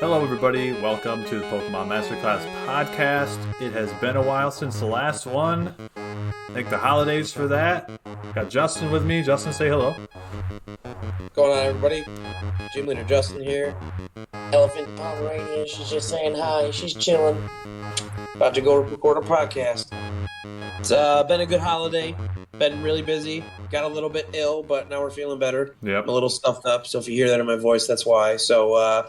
Hello, everybody. Welcome to the Pokemon Masterclass podcast. It has been a while since the last one. Thank the holidays for that. Got Justin with me. Justin, say hello. What's going on, everybody? Gym Leader Justin here. Elephant Pomeranian, she's just saying hi. She's chilling. About to go record a podcast. It's been a good holiday. Been really busy. Got a little bit ill, but now we're feeling better. Yep. I'm a little stuffed up, so if you hear that in my voice, that's why. So,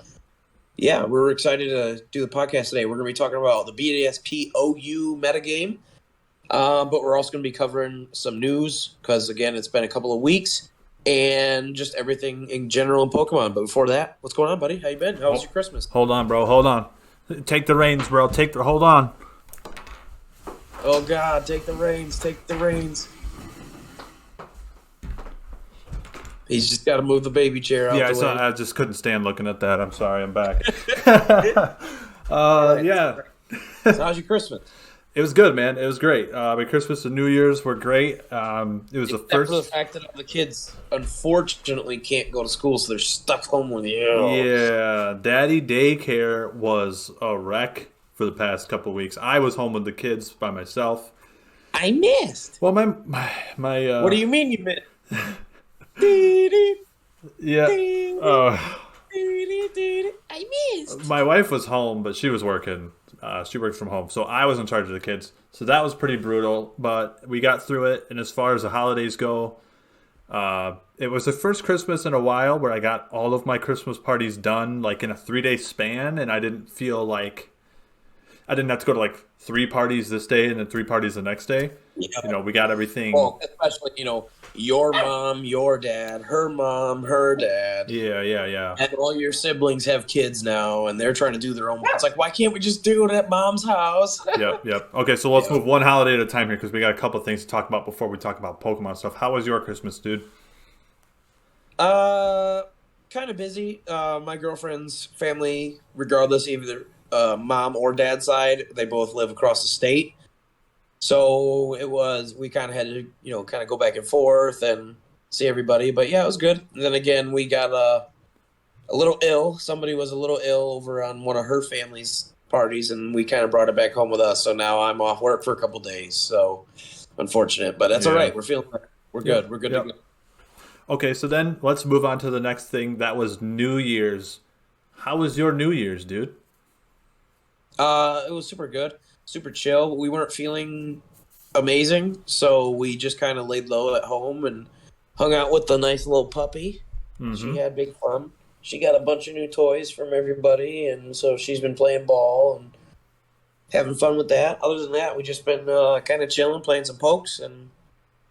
yeah, we're excited to do the podcast today. We're going to be talking about the BDSP OU metagame, but we're also going to be covering some news because, again, it's been a couple of weeks. And just everything in general in Pokemon. But before that, what's going on, buddy? How you been? How was your Christmas? Hold on, bro. Hold on. Take the reins, bro. Hold on. Oh, God. Take the reins. Take the reins. He's just got to move the baby chair out the way. I just couldn't stand looking at that. I'm sorry. I'm back. Yeah. So how's your Christmas? It was good, man. It was great. My Christmas and New Year's were great. It was the first. For the fact that the kids, unfortunately, can't go to school, so they're stuck home with you. Yeah, daddy daycare was a wreck for the past couple of weeks. I was home with the kids by myself. I missed. Well, my What do you mean you missed? Yeah. I missed. My wife was home, but she was working. She worked from home, so I was in charge of the kids. So that was pretty brutal, but we got through it. And as far as the holidays go, it was the first Christmas in a while where I got all of my Christmas parties done, like in a 3-day span, and I didn't feel like I didn't have to go to like 3 parties this day and then 3 parties the next day. Yeah. You know, we got everything. Well, especially, your mom, your dad, her mom, her dad. Yeah. And all your siblings have kids now, and they're trying to do their own. It's like, why can't we just do it at mom's house? Yep. Okay, so let's move one holiday at a time here because we got a couple of things to talk about before we talk about Pokemon stuff. How was your Christmas, dude? Kind of busy. My girlfriend's family, regardless, either mom or dad side, they both live across the state. So we kind of had to, kind of go back and forth and see everybody. But yeah, it was good. And then again, we got a little ill. Somebody was a little ill over on one of her family's parties, and we kind of brought it back home with us. So now I'm off work for a couple days. So unfortunate, but that's all right. We're feeling better. We're good. We're good to go. Okay, so then let's move on to the next thing. That was New Year's. How was your New Year's, dude? It was super good. Super chill. We weren't feeling amazing, so we just kind of laid low at home and hung out with the nice little puppy. Mm-hmm. She had big fun. She got a bunch of new toys from everybody, and so she's been playing ball and having fun with that. Other than that, we just been kind of chilling, playing some pokes, and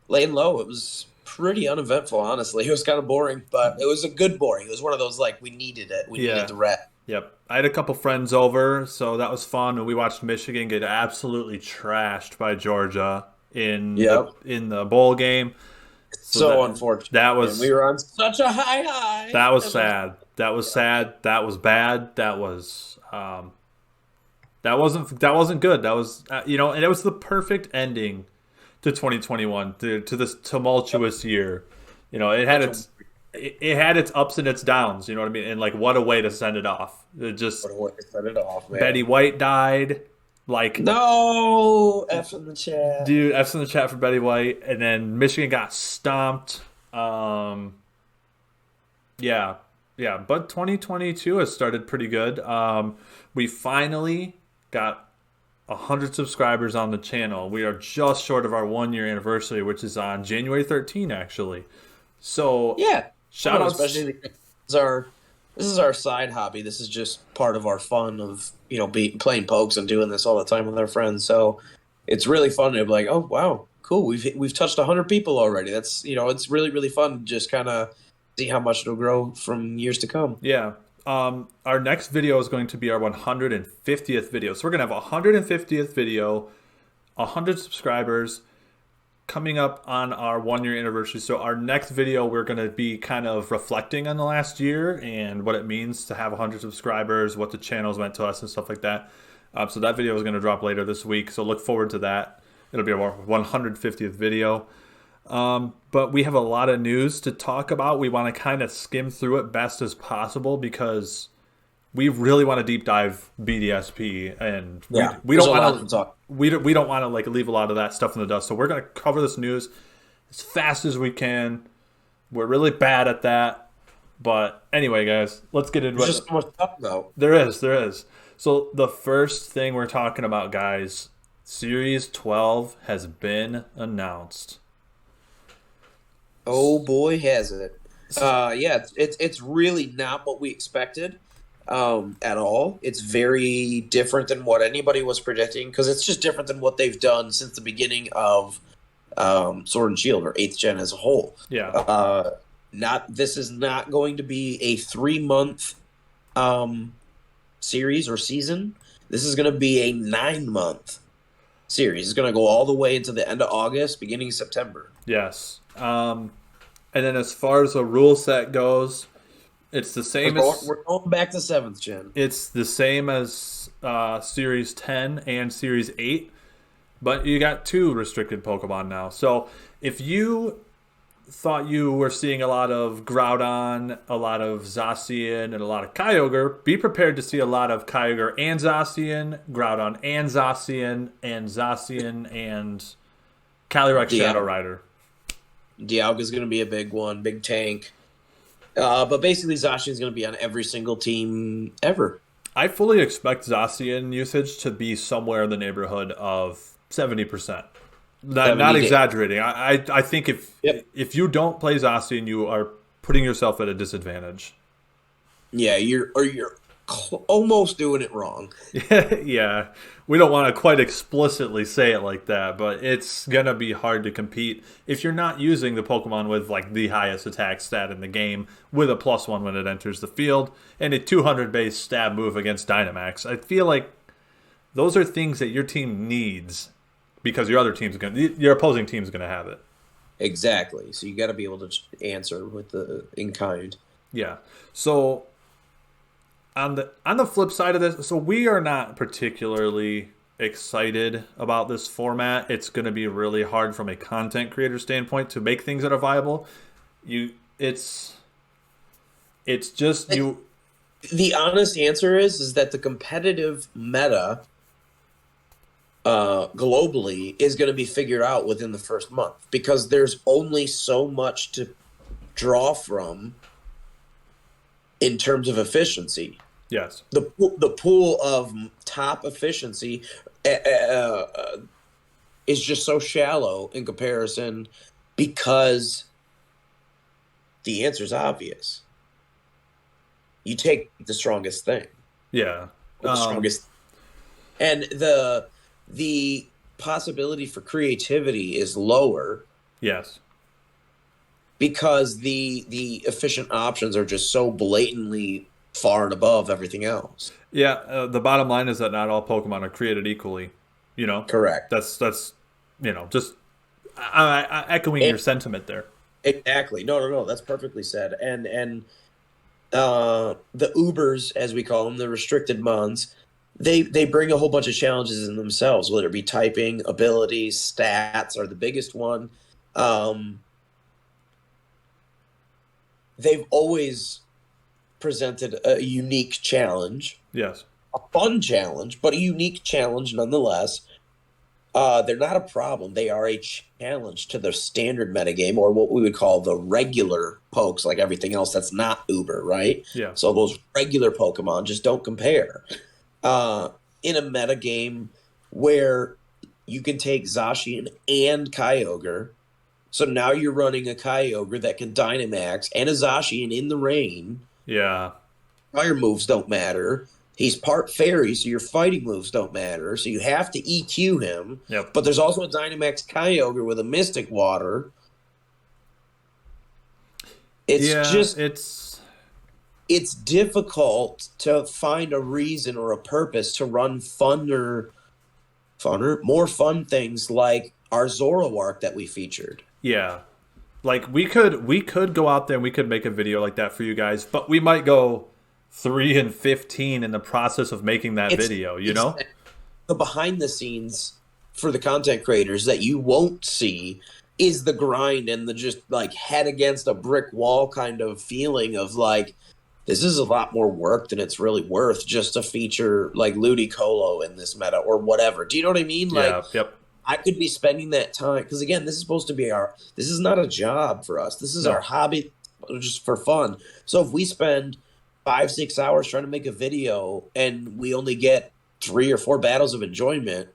laying low. It was pretty uneventful, honestly. It was kind of boring, but it was a good boring. It was one of those, like, we needed it. We needed the rest. Yep. I had a couple friends over, so that was fun. And we watched Michigan get absolutely trashed by Georgia in the bowl game. So unfortunate. That was. We were on such a high. That was sad. That was sad. That was bad. That was. That wasn't good. That was and it was the perfect ending to 2021 to this tumultuous year. It had its ups and its downs, you know what I mean? And, like, what a way to send it off. What a way to send it off, man. Betty White died. Like, no! F's in the chat. Dude, F's in the chat for Betty White. And then Michigan got stomped. Yeah. But 2022 has started pretty good. We finally got 100 subscribers on the channel. We are just short of our 1-year anniversary, which is on January 13, actually. So, yeah. Shout out, especially this is our side hobby. This is just part of our fun of playing pokes and doing this all the time with our friends. So it's really fun to be like, oh wow, cool. We've touched 100 people already. That's it's really, really fun to just kind of see how much it'll grow from years to come. Yeah. Our next video is going to be our 150th video. So we're gonna have a 150th video, 100 subscribers, coming up on our 1-year anniversary. So our next video, we're going to be kind of reflecting on the last year and what it means to have 100 subscribers, what the channel's meant to us and stuff like that. So that video is going to drop later this week. So look forward to that. It'll be our 150th video. But we have a lot of news to talk about. We want to kind of skim through it best as possible because we really want to deep dive BDSP, and Yeah, we there's don't a lot want to to talk. we don't want to like leave a lot of that stuff in the dust. So we're gonna cover this news as fast as we can. We're really bad at that, but anyway, guys, let's get into There's it. just so much to talk about. There is. So the first thing we're talking about, guys, Series 12 has been announced. Oh boy, has it! Yeah, it's really not what we expected at all. It's very different than what anybody was predicting because it's just different than what they've done since the beginning of Sword and Shield or 8th Gen as a whole. Yeah. This is not going to be a 3-month series or season. This is going to be a 9-month series. It's going to go all the way into the end of August, beginning of September. Yes. And then as far as the rule set goes, it's the same We're going back to 7th Gen. It's the same as Series 10 and Series 8, but you got 2 restricted Pokemon now. So if you thought you were seeing a lot of Groudon, a lot of Zacian, and a lot of Kyogre, be prepared to see a lot of Kyogre and Zacian, Groudon and Zacian, and Calyrex Shadow Rider. Dialga's going to be a big one, big tank. But basically, Zacian's going to be on every single team ever. I fully expect Zacian usage to be somewhere in the neighborhood of 70%. Not exaggerating. I think if you don't play Zacian, you are putting yourself at a disadvantage. Yeah, you're almost doing it wrong. Yeah, we don't want to quite explicitly say it like that, but it's gonna be hard to compete if you're not using the Pokemon with like the highest attack stat in the game, with a +1 when it enters the field, and a 200 base stab move against Dynamax. I feel like those are things that your team needs because your opposing team's gonna have it. Exactly. So you got to be able to answer with the in kind. Yeah. So on the flip side of this, so we are not particularly excited about this format. It's going to be really hard from a content creator standpoint to make things that are viable. It's just you. The honest answer is that the competitive meta globally is going to be figured out within the first month because there's only so much to draw from in terms of efficiency. Yes. The pool of top efficiency is just so shallow in comparison because the answer is obvious. You take the strongest thing. Yeah. The strongest. And the possibility for creativity is lower. Yes. Because the efficient options are just so blatantly far and above everything else. Yeah, the bottom line is that not all Pokemon are created equally. Correct. That's just echoing your sentiment there. Exactly. No. That's perfectly said. And the Ubers, as we call them, the restricted mons, they bring a whole bunch of challenges in themselves, whether it be typing, abilities, stats are the biggest one. They've always presented a unique challenge. Yes. A fun challenge, but a unique challenge nonetheless. They're not a problem. They are a challenge to the standard metagame, or what we would call the regular pokes, like everything else that's not Uber, right? Yeah. So those regular Pokemon just don't compare. In a metagame where you can take Zacian and Kyogre, so now you're running a Kyogre that can Dynamax and a Zacian in the rain. Yeah. Fire moves don't matter. He's part fairy, so your fighting moves don't matter. So you have to EQ him. Yep. But there's also a Dynamax Kyogre with a Mystic Water. It's difficult to find a reason or a purpose to run more fun things like our Zoroark that we featured. Yeah. Like we could go out there and we could make a video like that for you guys, but we might go 3 and 15 in the process of making that video, The behind the scenes for the content creators that you won't see is the grind and the just like head against a brick wall kind of feeling of like this is a lot more work than it's really worth just to feature like Ludicolo in this meta or whatever. Do you know what I mean? Like, Yeah. Yep. I could be spending that time because again, this is supposed to be this is not a job for us. This is our No. hobby just for fun. So if we spend 5-6 hours trying to make a video and we only get 3 or 4 battles of enjoyment,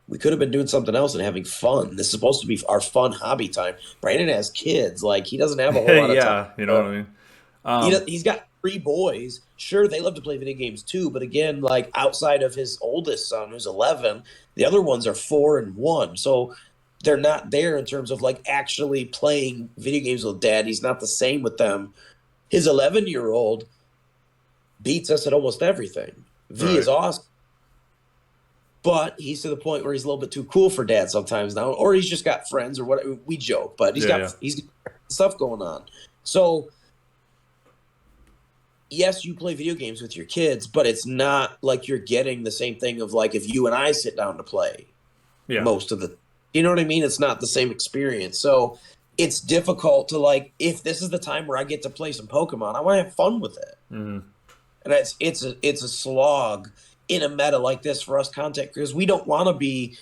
we could have been doing something else and having fun. This is supposed to be our fun hobby time. Brandon has kids. Like, he doesn't have a whole lot of time. Yeah. You know what I mean? He's got 3 boys. Sure, they love to play video games too, but again, like outside of his oldest son, who's 11, the other ones are 4 and 1. So they're not there in terms of like actually playing video games with dad. He's not the same with them. His 11-year-old beats us at almost everything. V is awesome. But he's to the point where he's a little bit too cool for dad sometimes now, or he's just got friends or whatever. We joke, but he's got stuff going on. So yes, you play video games with your kids, but it's not like you're getting the same thing of like if you and I sit down to play most of the, you know what I mean? It's not the same experience. So it's difficult to like, if this is the time where I get to play some Pokemon, I want to have fun with it. Mm-hmm. And it's a slog in a meta like this for us content creators. We don't want to be,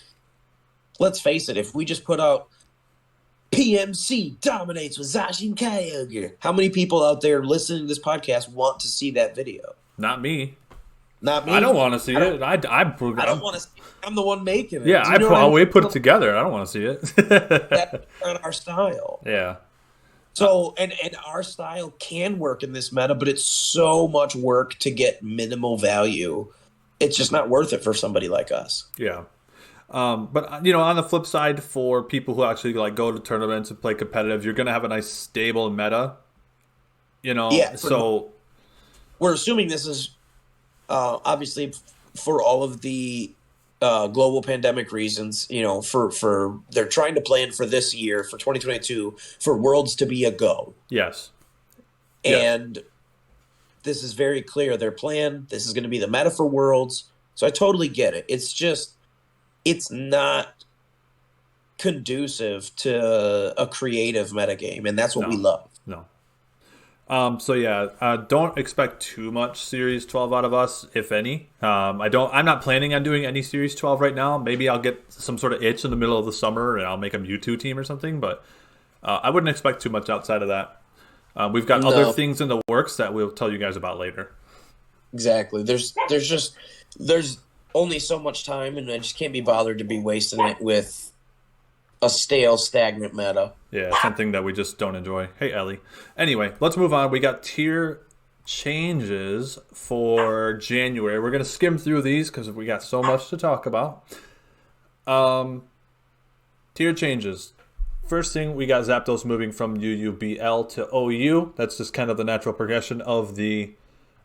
let's face it, if we just put out PMC dominates with Zacian Kyogre, how many people out there listening to this podcast want to see that video? Not me. Not me. I don't want to see it. I don't want to see it. I'm the one making it. Yeah, we put it together. I don't want to see it. That's not our style. Yeah. So, and our style can work in this meta, but it's so much work to get minimal value. It's just not worth it for somebody like us. Yeah. But, you know, on the flip side, for people who actually like go to tournaments and play competitive, you're going to have a nice stable meta, you know? Yeah. So we're assuming this is obviously for all of the global pandemic reasons, you know, for they're trying to plan for this year, for 2022, for Worlds to be a go. Yes. And this is very clear, their plan. This is going to be the meta for Worlds. So I totally get it. It's just, it's not conducive to a creative metagame, and that's what we love. No. So yeah, don't expect too much Series 12 out of us, if any. I'm not planning on doing any Series 12 right now. Maybe I'll get some sort of itch in the middle of the summer and I'll make a Mewtwo team or something, but I wouldn't expect too much outside of that. We've got other things in the works that we'll tell you guys about later. Exactly. There's only so much time, and I just can't be bothered to be wasting it with a stale, stagnant meta. Yeah, something that we just don't enjoy. Hey, Ellie. Anyway, let's move on. We got tier changes for January. We're going to skim through these because we got so much to talk about. Tier changes. First thing, we got Zapdos moving from UUBL to OU. That's just kind of the natural progression of the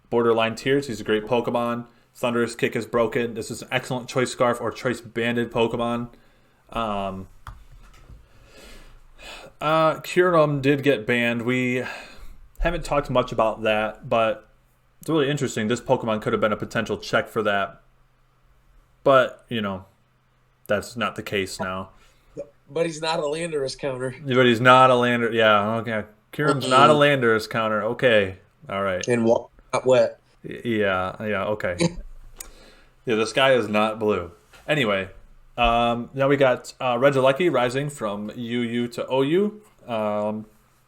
borderline tiers. He's a great Pokemon. Thunderous Kick is broken. This is an excellent Choice Scarf or Choice Banded Pokemon. Kyurem did get banned. We haven't talked much about that, but it's really interesting. This Pokemon could have been a potential check for that. But, you know, that's not the case now. But he's not a Landorus counter. But he's not a Lander. Yeah, okay. Kyurem's not a Landorus counter. Okay. All right. And not wet. Yeah, okay. Yeah, the sky is not blue. Anyway, now we got Regieleki rising from UU to OU.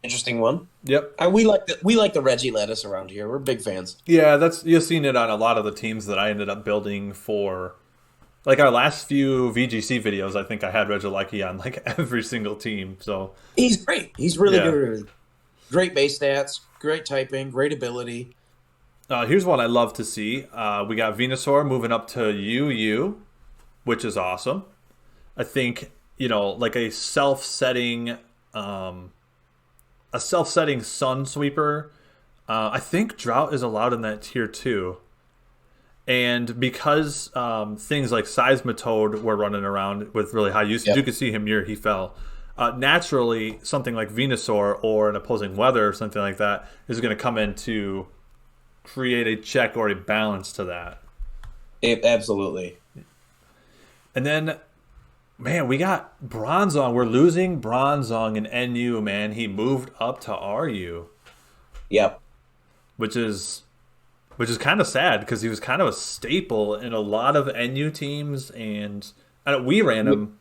Interesting one. Yep. We like the Reggie lettuce around here. We're big fans. Yeah, you've seen it on a lot of the teams that I ended up building for. Like our last few VGC videos, I think I had Regieleki on like every single team. So he's great. He's really good. Great base stats, great typing, great ability. Here's one I love to see. We got Venusaur moving up to UU, which is awesome. I think, you know, like a self-setting Sun Sweeper. I think Drought is allowed in that tier too. And because things like Seismitoad were running around with really high usage, you could see him near he fell. Naturally, something like Venusaur or an opposing weather or something like that is going to come in to create a check or a balance to that. Absolutely. And then, man, we got Bronzong. We're losing Bronzong in NU, man. He moved up to RU. Yep. which is kind of sad because he was kind of a staple in a lot of NU teams, and we ran him.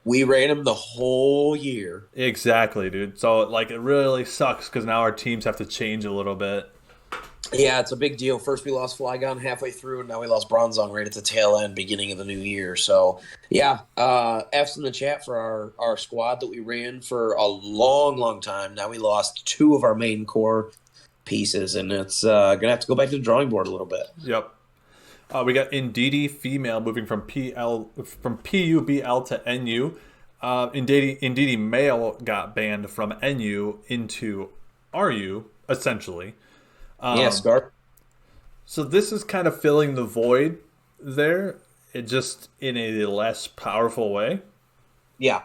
We ran him the whole year. Exactly, dude. So like it really sucks because now our teams have to change a little bit. Yeah, it's a big deal. First we lost Flygon halfway through, and now we lost Bronzong right at the tail end, beginning of the new year. So yeah, F's in the chat for our squad that we ran for a long, long time. Now we lost 2 of our main core pieces, and it's gonna have to go back to the drawing board a little bit. Yep. We got Indeedee female moving from PUBL to NU. Indeedee male got banned from NU into RU essentially. Yeah, Scar. So this is kind of filling the void there, it just in a less powerful way. Yeah.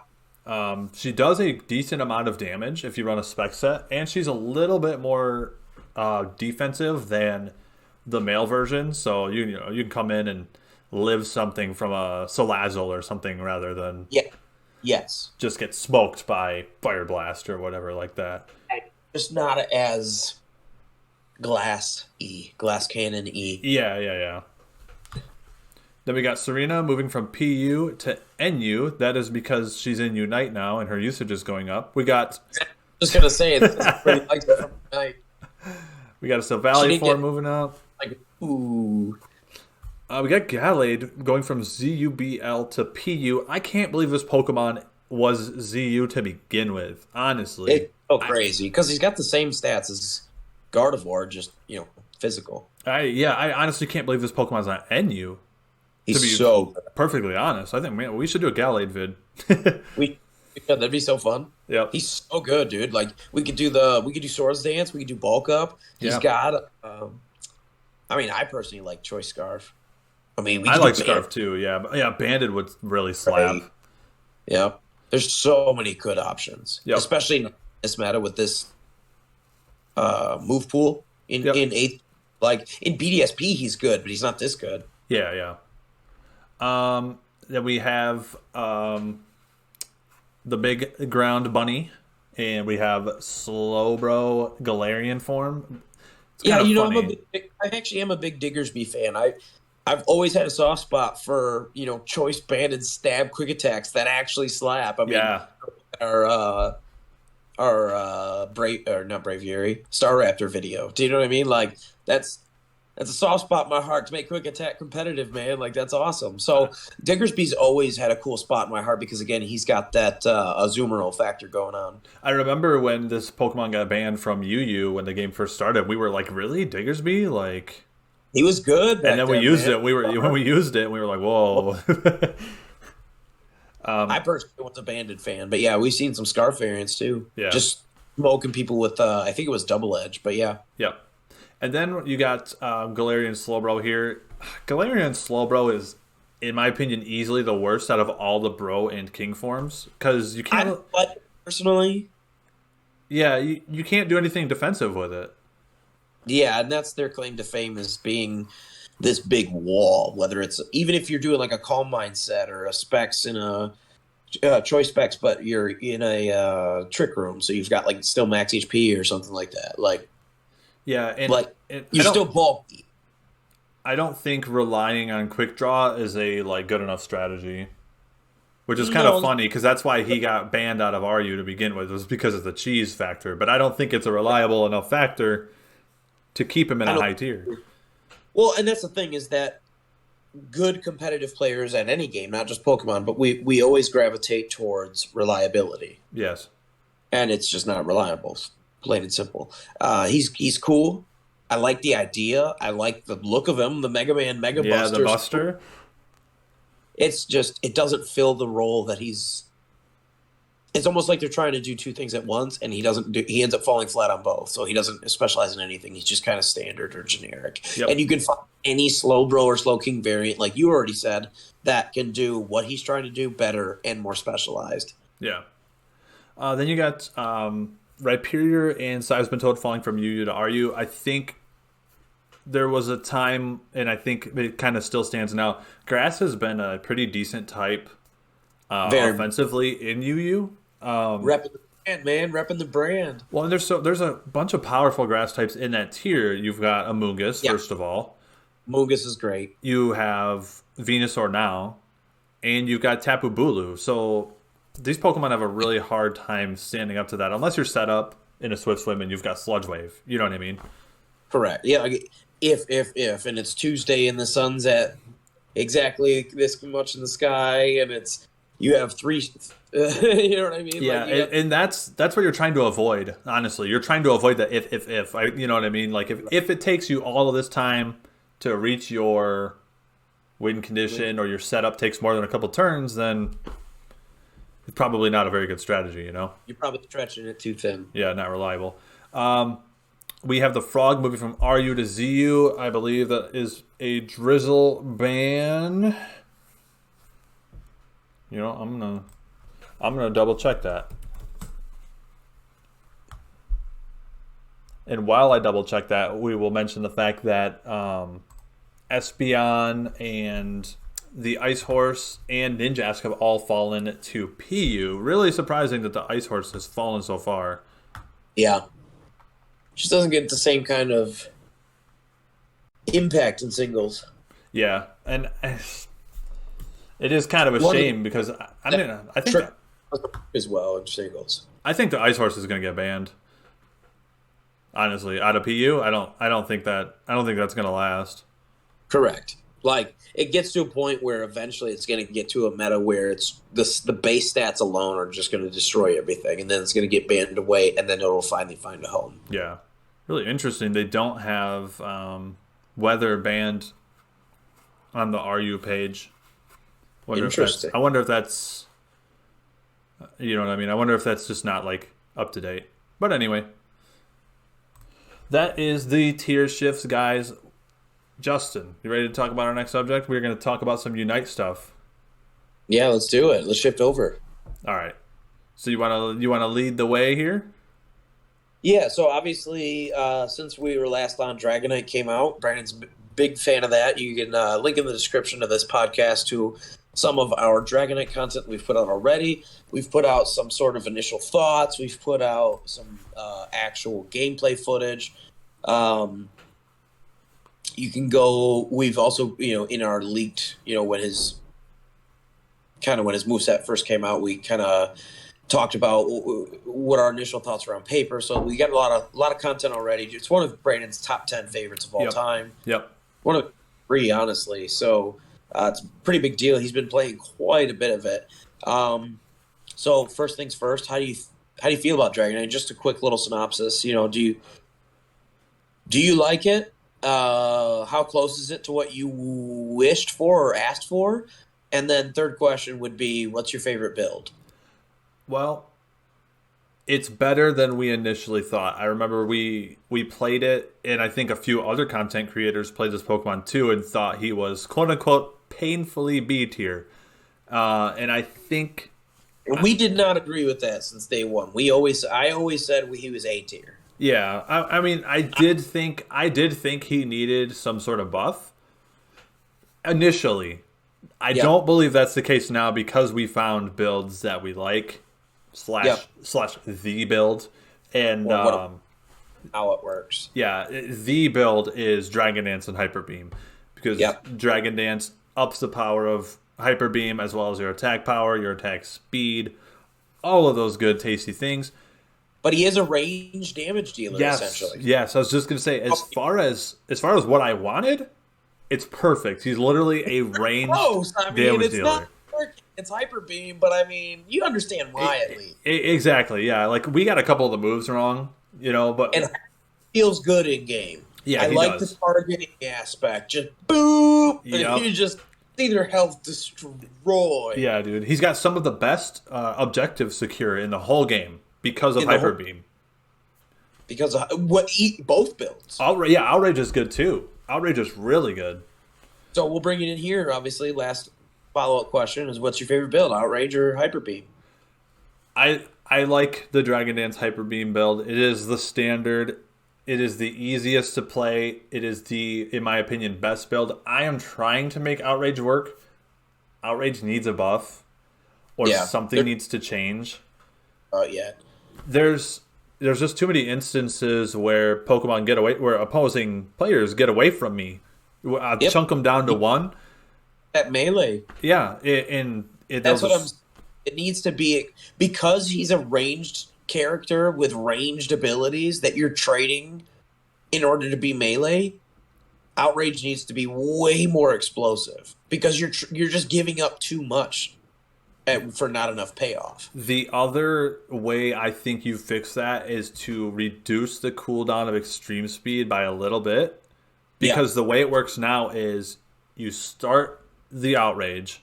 She does a decent amount of damage if you run a spec set, and she's a little bit more defensive than the male version. So you can come in and live something from a Salazzle or something rather than just get smoked by Fire Blast or whatever like that. Just not as glass cannon E. Yeah. Then we got Serena moving from PU to NU. That is because she's in Unite now and her usage is going up. We got... Just going to say, everybody likes it from Unite. We got a Silvally form moving up. Like, ooh. We got Gallade going from ZUBL to PU. I can't believe this Pokemon was ZU to begin with, honestly. It's so crazy, because he's got the same stats as Gardevoir, just, physical. I honestly can't believe this Pokemon's not NU. He's to be so perfectly honest. I think, man, we should do a Gallade vid. That'd be so fun. Yeah, he's so good, dude. Like we could do Swords Dance, we could do Bulk Up. He's got. I personally like Choice Scarf. I like Scarf too. Yeah, but yeah, Banded would really slap. Right. Yeah, there's so many good options, especially in this meta with this move pool in 8th. Like in BDSP, he's good, but he's not this good. Yeah. Then we have the big ground bunny, and we have Slowbro Galarian form. I actually am a big Diggersby fan. I've always had a soft spot for choice banded stab quick attacks that actually slap. Our not Braviary Star Raptor video. Do you know what I mean? Like that's a soft spot in my heart to make quick attack competitive, man. Like that's awesome. So Diggersby's always had a cool spot in my heart because again he's got that Azumarill factor going on. I remember when this Pokemon got banned from UU when the game first started, we were like, really, Diggersby? Like he was good. And then we used it. When we used it, we were like, whoa. I personally was a Banded fan, but yeah, we've seen some Scarf variants too. Yeah, just smoking people with I think it was Double Edge, but yeah. Yep. And then you got Galarian Slowbro here. Galarian Slowbro is, in my opinion, easily the worst out of all the Bro and King forms because you can't. I like it personally. Yeah, you can't do anything defensive with it. Yeah, and that's their claim to fame as being this big wall. Whether it's even if you're doing like a Calm Mind set or a Specs in a choice Specs, but you're in a Trick Room, so you've got like still max HP or something like that. Like. Yeah, and like you're still bulky. I don't think relying on quick draw is a good enough strategy, which is kind of funny because that's why he got banned out of RU to begin with. It was because of the cheese factor, but I don't think it's a reliable enough factor to keep him in a high tier. Well, and that's the thing is that good competitive players at any game, not just Pokemon, but we always gravitate towards reliability. Yes, and it's just not reliable. Plain and simple. He's cool. I like the idea. I like the look of him. The Mega Man Mega Buster. Yeah, the Buster. It's just it doesn't fill the role that he's. It's almost like they're trying to do two things at once, and he doesn't. He ends up falling flat on both. So he doesn't specialize in anything. He's just kind of standard or generic. Yep. And you can find any Slowbro or Slowking variant, like you already said, that can do what he's trying to do better and more specialized. Yeah. Then you got. Rhyperior and Seismitoad falling from UU to RU. I think there was a time, and I think it kind of still stands now. Grass has been a pretty decent type offensively in UU. brand, man, repping the brand. Well, and there's a bunch of powerful grass types in that tier. You've got Amoonguss, Yeah, first of all. Mungus is great. You have Venusaur now, and you've got Tapu Bulu. So these Pokemon have a really hard time standing up to that unless you're set up in a Swift Swim and you've got Sludge Wave. You know what I mean? Correct. Yeah, like, if, and it's Tuesday and the sun's at exactly this much in the sky, and you have three. You know what I mean? Yeah, Like, and that's what you're trying to avoid. Honestly, you're trying to avoid the if. You know what I mean? Like if it takes you all of this time to reach your win condition or your setup takes more than a couple turns, then it's probably not a very good strategy. You know? you're probably stretching it too thin. Yeah, not reliable. We have the Frog moving from RU to ZU. I believe that is a Drizzle ban. You know, I'm gonna double check that. And while I double check that, we will mention the fact that Espeon and the Ice Horse and Ninjask have all fallen to PU. Really surprising that the Ice Horse has fallen so far. Yeah, just doesn't get the same kind of impact in singles. Yeah, and it is kind of a shame because I think as well in singles. I think the Ice Horse is going to get banned. Honestly, out of PU, I don't think that's going to last. Correct. Like, it gets to a point where eventually it's going to get to a meta where it's the base stats alone are just going to destroy everything, and then it's going to get banned away, and then it'll finally find a home. Yeah, really interesting. They don't have weather banned on the RU page. Interesting. I wonder if that's, you know what I mean? I wonder if that's just not like up to date. But anyway, that is the tier shifts, guys. Justin, you ready to talk about our next subject? We're going to talk about some Unite stuff. Yeah, let's do it. Let's shift over. All right. So you want to lead the way here? Yeah. So obviously, since we were last on, Dragonite came out. Brandon's a big fan of that. You can link in the description of this podcast to some of our Dragonite content we've put out already. We've put out some sort of initial thoughts. We've put out some actual gameplay footage. You can go. We've also, in our leaked, when his moveset first came out, we kind of talked about what our initial thoughts were on paper. So we got a lot of content already. It's one of Brandon's top 10 favorites of all time. Yep. One of three, honestly. So it's a pretty big deal. He's been playing quite a bit of it. So first things first, how do you feel about Dragonite? Just a quick little synopsis. Do you like it? How close is it to what you wished for or asked for? And then third question would be, what's your favorite build? Well, it's better than we initially thought. I remember we played it, and I think a few other content creators played this Pokemon too and thought he was quote-unquote painfully B tier. And I think... We did not agree with that since day one. I always said he was A tier. Yeah, I mean, I did think he needed some sort of buff initially. I don't believe that's the case now because we found builds that we like slash the build and how it works. Yeah, the build is Dragon Dance and Hyper Beam because Dragon Dance ups the power of Hyper Beam as well as your attack power, your attack speed, all of those good tasty things. But he is a range damage dealer, essentially. Yes, I was just going to say, as far as what I wanted, it's perfect. He's literally a range damage dealer. It's Hyper Beam, but I mean, you understand why at least. Exactly, yeah. Like, we got a couple of the moves wrong, but... And it feels good in game. Yeah, I like the targeting aspect. Just boom! And you just see their health destroyed. Yeah, dude. He's got some of the best objectives secure in the whole game. Because of Hyper Beam. Because of both builds. Outrage is good too. Outrage is really good. So we'll bring it in here, obviously. Last follow-up question is, what's your favorite build, Outrage or Hyper Beam? I like the Dragon Dance Hyper Beam build. It is the standard. It is the easiest to play. It is the, in my opinion, best build. I am trying to make Outrage work. Outrage needs a buff. Or something needs to change. Yeah. there's just too many instances where Pokemon get away, where opposing players get away from me. I Yep. chunk them down to one. At melee. Yeah, and That's what I'm. It needs to be because he's a ranged character with ranged abilities that you're trading in order to be melee. Outrage needs to be way more explosive because you're just giving up too much for not enough payoff. The other way I think you fix that is to reduce the cooldown of extreme speed by a little bit. Because the way it works now is you start the outrage,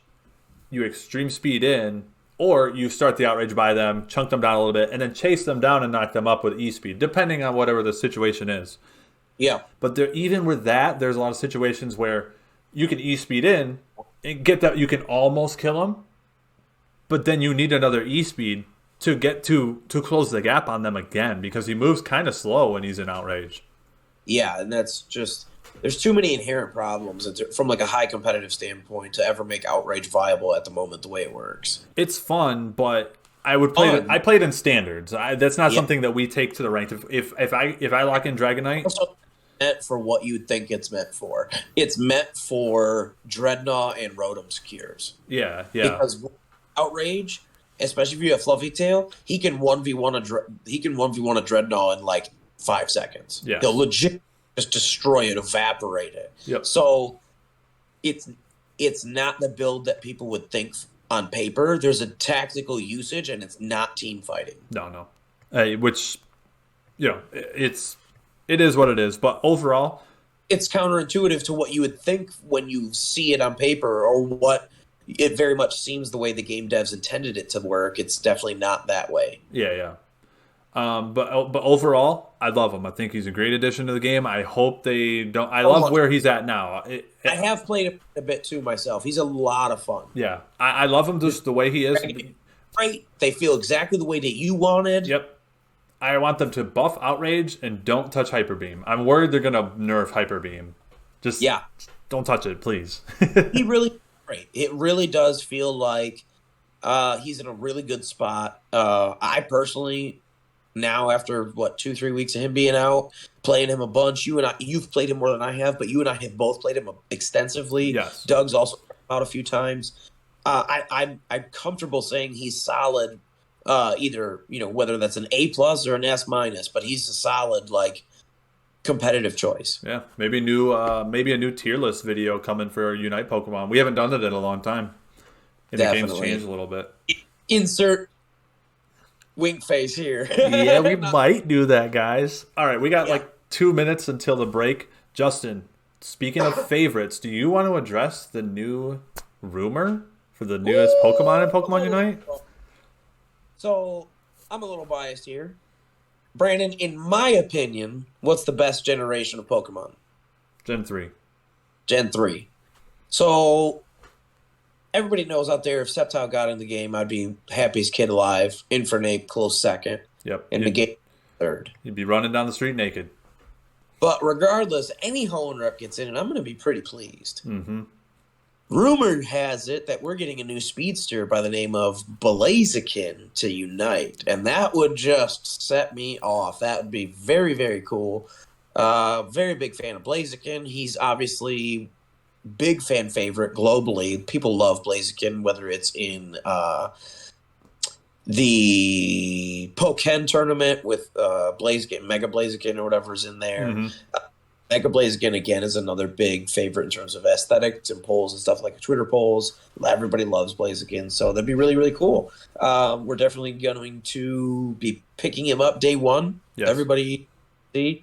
you extreme speed in, or you start the outrage by them, chunk them down a little bit, and then chase them down and knock them up with E-speed, depending on whatever the situation is. Yeah. But even with that, there's a lot of situations where you can E-speed in and get that, you can almost kill them, but then you need another E-speed to get to close the gap on them again, because he moves kind of slow when he's in outrage. Yeah, and that's just there's too many inherent problems from like a high competitive standpoint to ever make outrage viable at the moment the way it works. It's fun, but I would play it. I played in standards. That's not something that we take to the ranked. If I lock in Dragonite, also meant for what you'd think it's meant for. It's meant for Dreadnought and Rotom's cures. Yeah. Because outrage, especially if you have Fluffy Tail, he can 1v1 a Dreadnought in like 5 seconds. Yeah. He'll legit just destroy it, evaporate it. Yep. So it's not the build that people would think on paper. There's a tactical usage, and it's not team fighting. No. Which, it is what it is. But overall, it's counterintuitive to what you would think when you see it on paper, or what it very much seems the way the game devs intended it to work. It's definitely not that way. Yeah. But overall, I love him. I think he's a great addition to the game. I hope they don't. I love where he's at now. I have played a bit too myself. He's a lot of fun. Yeah, I love him just the way he is. Great. They feel exactly the way that you wanted. Yep. I want them to buff Outrage and don't touch Hyper Beam. I'm worried they're gonna nerf Hyper Beam. Just don't touch it, please. He really great. It really does feel like he's in a really good spot. I personally. Now, after 2-3 weeks of him being out, playing him a bunch, you've played him more than I have, but you and I have both played him extensively. Yes. Doug's also out a few times. I'm comfortable saying he's solid. Either whether that's an A+ or an S-, but he's a solid competitive choice. Yeah, maybe a new tier list video coming for Unite Pokemon. We haven't done it in a long time, and the game's changed a little bit. Insert wink face here. Yeah, we might do that, guys. All right, we got 2 minutes until the break. Justin, speaking of favorites, do you want to address the new rumor for the newest Pokemon in Pokemon Unite? So, I'm a little biased here. Brandon, in my opinion, what's the best generation of Pokemon? Gen 3. Gen 3. So, everybody knows out there, if Sceptile got in the game, I'd be happiest kid alive. Infernape close second. Yep. And Negate third. You'd be running down the street naked. But regardless, any Hoenn gets in, and I'm going to be pretty pleased. Mm-hmm. Rumor has it that we're getting a new speedster by the name of Blazekin to Unite. And that would just set me off. That would be very, very cool. Very big fan of Blaziken. He's obviously big fan favorite globally. People love Blaziken, whether it's in the Pokken tournament with Blaziken, Mega Blaziken or whatever's in there. Mm-hmm. Mega Blaziken, again, is another big favorite in terms of aesthetics and polls and stuff like Twitter polls. Everybody loves Blaziken, so that'd be really, really cool. We're definitely going to be picking him up day one. Yes. Everybody see.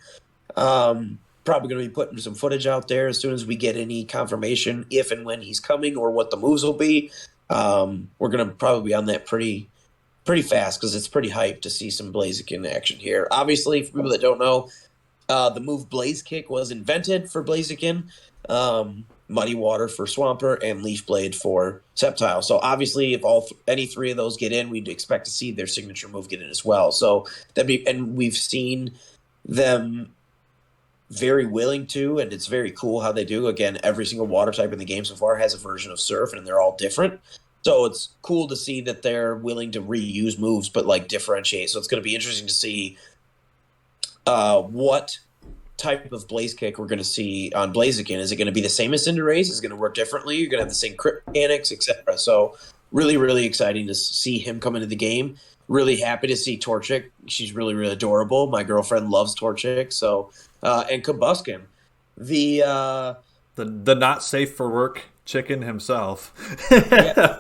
Probably going to be putting some footage out there as soon as we get any confirmation if and when he's coming or what the moves will be. We're going to probably be on that pretty fast because it's pretty hyped to see some Blaziken action here. Obviously, for people that don't know, the move Blaze Kick was invented for Blaziken, Muddy Water for Swampert, and Leaf Blade for Sceptile. So obviously, if any three of those get in, we'd expect to see their signature move get in as well. So and we've seen them very willing to, and it's very cool how they do. Again, every single water type in the game so far has a version of Surf, and they're all different. So it's cool to see that they're willing to reuse moves, but like differentiate. So it's going to be interesting to see what type of Blaze Kick we're going to see on Blaziken. Is it going to be the same as Cinderace? Is it going to work differently? You're going to have the same crit mechanics, etc. So really, really exciting to see him come into the game. Really happy to see Torchic. She's really, really adorable. My girlfriend loves Torchic. So and Combuskin, the not safe for work chicken himself. yeah,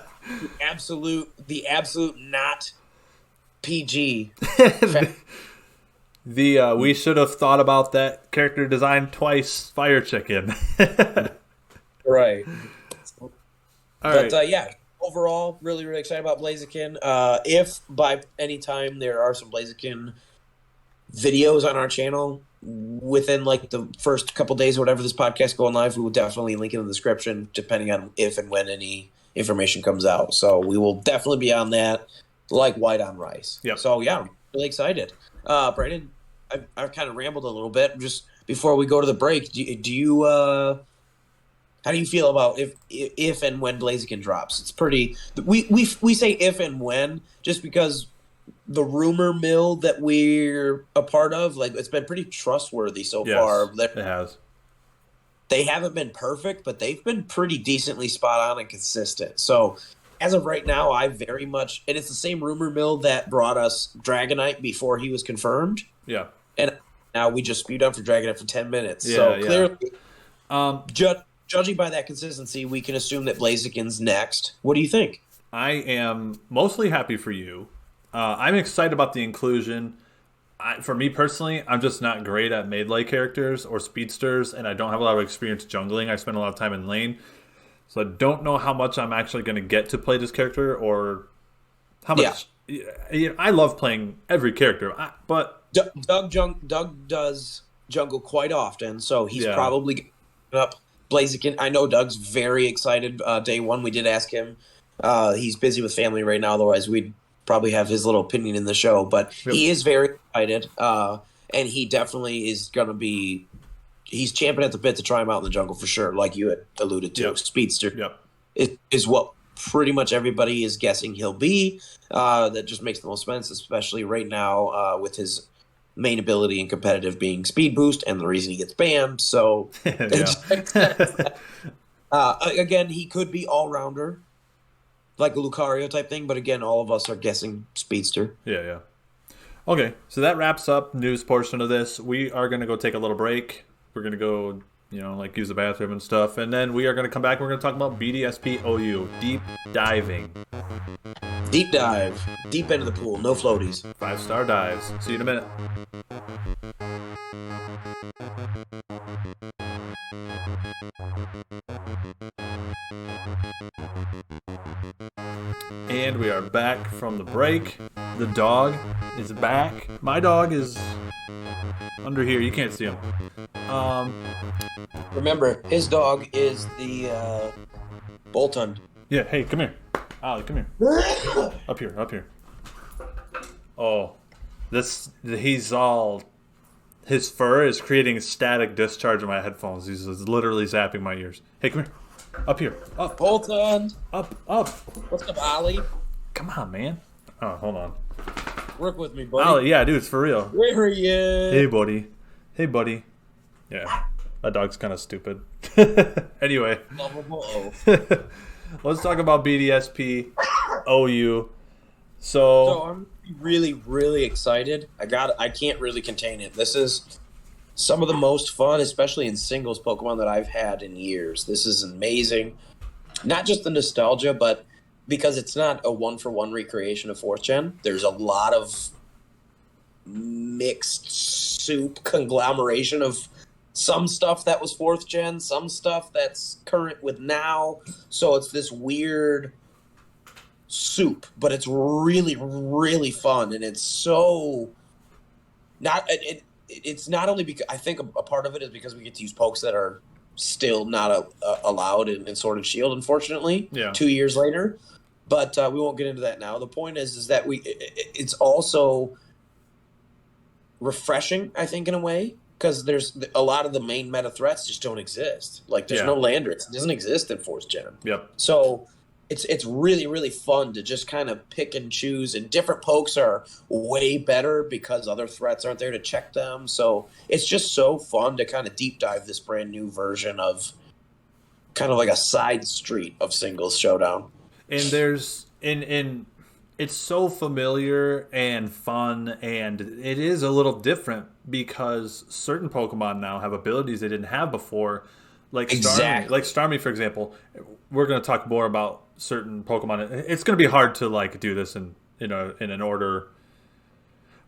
the absolute not PG. The we should have thought about that character design twice. Fire chicken. Right. All right. Yeah, overall, really, really excited about Blaziken. If by any time there are some Blaziken videos on our channel within like the first couple days or whatever this podcast going live, we will definitely link in the description depending on if and when any information comes out. So we will definitely be on that like white on rice. Yep. So yeah, I'm really excited. Brandon, I've kind of rambled a little bit. Just before we go to the break, do you how do you feel about if and when Blaziken drops? It's pretty. We say if and when just because the rumor mill that we're a part of, like it's been pretty trustworthy so far. It has. They haven't been perfect, but they've been pretty decently spot on and consistent. So as of right now, I very much, and it's the same rumor mill that brought us Dragonite before he was confirmed. Yeah. And now we just spewed out for Dragonite for 10 minutes. Yeah, so yeah. clearly, judging by that consistency, we can assume that Blaziken's next. What do you think? I am mostly happy for you. I'm excited about the inclusion. For me personally, I'm just not great at melee characters or speedsters, and I don't have a lot of experience jungling. I spend a lot of time in lane. So I don't know how much I'm actually going to get to play this character or how much. Yeah. I love playing every character, but Doug does jungle quite often, so he's probably getting up Blaziken. I know Doug's very excited. Day one, we did ask him. He's busy with family right now, otherwise we'd probably have his little opinion in the show. But he is very excited, and he definitely is going to be. He's champing at the bit to try him out in the jungle for sure, like you had alluded to. Speedster is what pretty much everybody is guessing he'll be. That just makes the most sense, especially right now with his main ability in competitive being speed boost and the reason he gets banned. So again, he could be all-rounder, like a Lucario type thing, but again, all of us are guessing speedster. Yeah. Okay, so that wraps up the news portion of this. We are going to go take a little break. We're going to go, use the bathroom and stuff. And then we are going to come back and we're going to talk about BDSP OU. Deep diving. Deep dive. Deep into the pool. No floaties. 5-star dives. See you in a minute. And we are back from the break. The dog is back. My dog is under here. You can't see him. Remember, his dog is the Bolton. Yeah, hey, come here. Ollie, come here. Up here. Oh, he's all... His fur is creating static discharge in my headphones. He's literally zapping my ears. Hey, come here. Up here. Up. Bolton. Up. What's up, Ollie? Come on, man. Oh, hold on. Work with me, buddy. Ollie, yeah, dude, it's for real. Where are you? Hey, buddy. Yeah, that dog's kind of stupid. Anyway. Lovable. Let's talk about BDSP OU. So I'm really, really excited. I can't really contain it. This is some of the most fun, especially in singles Pokemon that I've had in years. This is amazing. Not just the nostalgia, but because it's not a one-for-one recreation of 4th Gen. There's a lot of mixed soup conglomeration of some stuff that was 4th Gen, some stuff that's current with now. So it's this weird soup, but it's really, really fun, and it's so not. It's not only because I think a part of it is because we get to use pokes that are still not allowed in Sword and Shield, unfortunately. Yeah. 2 years later, but we won't get into that now. The point is that it's also refreshing, I think, in a way, because there's a lot of the main meta threats just don't exist. Like there's no Landrix; it doesn't exist in 4th Gen. Yep. So it's really really fun to just kind of pick and choose, and different pokes are way better because other threats aren't there to check them. So it's just so fun to kind of deep dive this brand new version of kind of like a side street of singles showdown. And there's in it's so familiar and fun, and it is a little different because certain Pokemon now have abilities they didn't have before, like Starmie. Exactly. Like Starmie, for example. We're going to talk more about certain Pokemon. It's going to be hard to like do this in an order.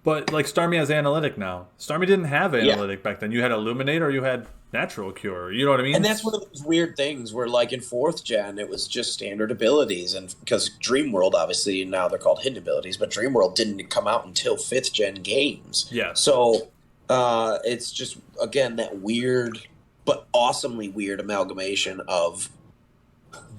But like Starmie has analytic now. Starmie didn't have Yeah. analytic back then. You had Illuminate or you had Natural Cure. You know what I mean? And that's one of those weird things where, like in fourth gen, it was just standard abilities, and because Dream World, obviously now they're called hidden abilities, but Dream World didn't come out until fifth gen games. Yeah. So it's just again that weird, but awesomely weird amalgamation of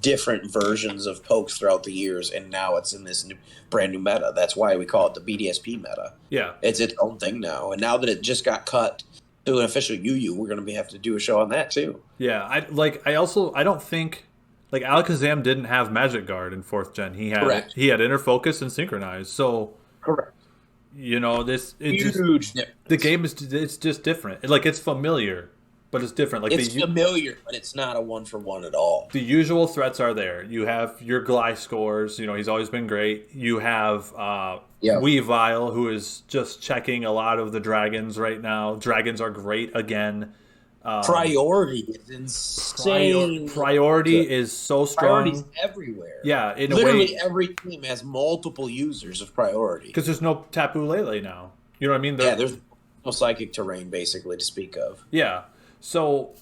different versions of pokes throughout the years, and now it's in this brand new meta. That's why we call it the BDSP meta. Yeah. It's its own thing now, and now that it just got cut to an official UU, we're going to have to do a show on that too. Yeah. I don't think like Alakazam didn't have Magic Guard in fourth gen. Correct. He had Inner Focus and Synchronize. So Correct. Huge difference. The game is it's just different. Like it's familiar, but it's different. Like It's familiar, but it's not a one for one at all. the usual threats are there. You have your Gliscors. He's always been great. You have Yeah. Weavile, who is just checking a lot of the dragons right now. Dragons are great again. Priority is insane. Priority is so strong. Priority's everywhere. Yeah, in a Literally way, every team has multiple users of priority. because there's no Tapu Lele now. You know what I mean? Yeah, there's no psychic terrain basically to speak of. Yeah. So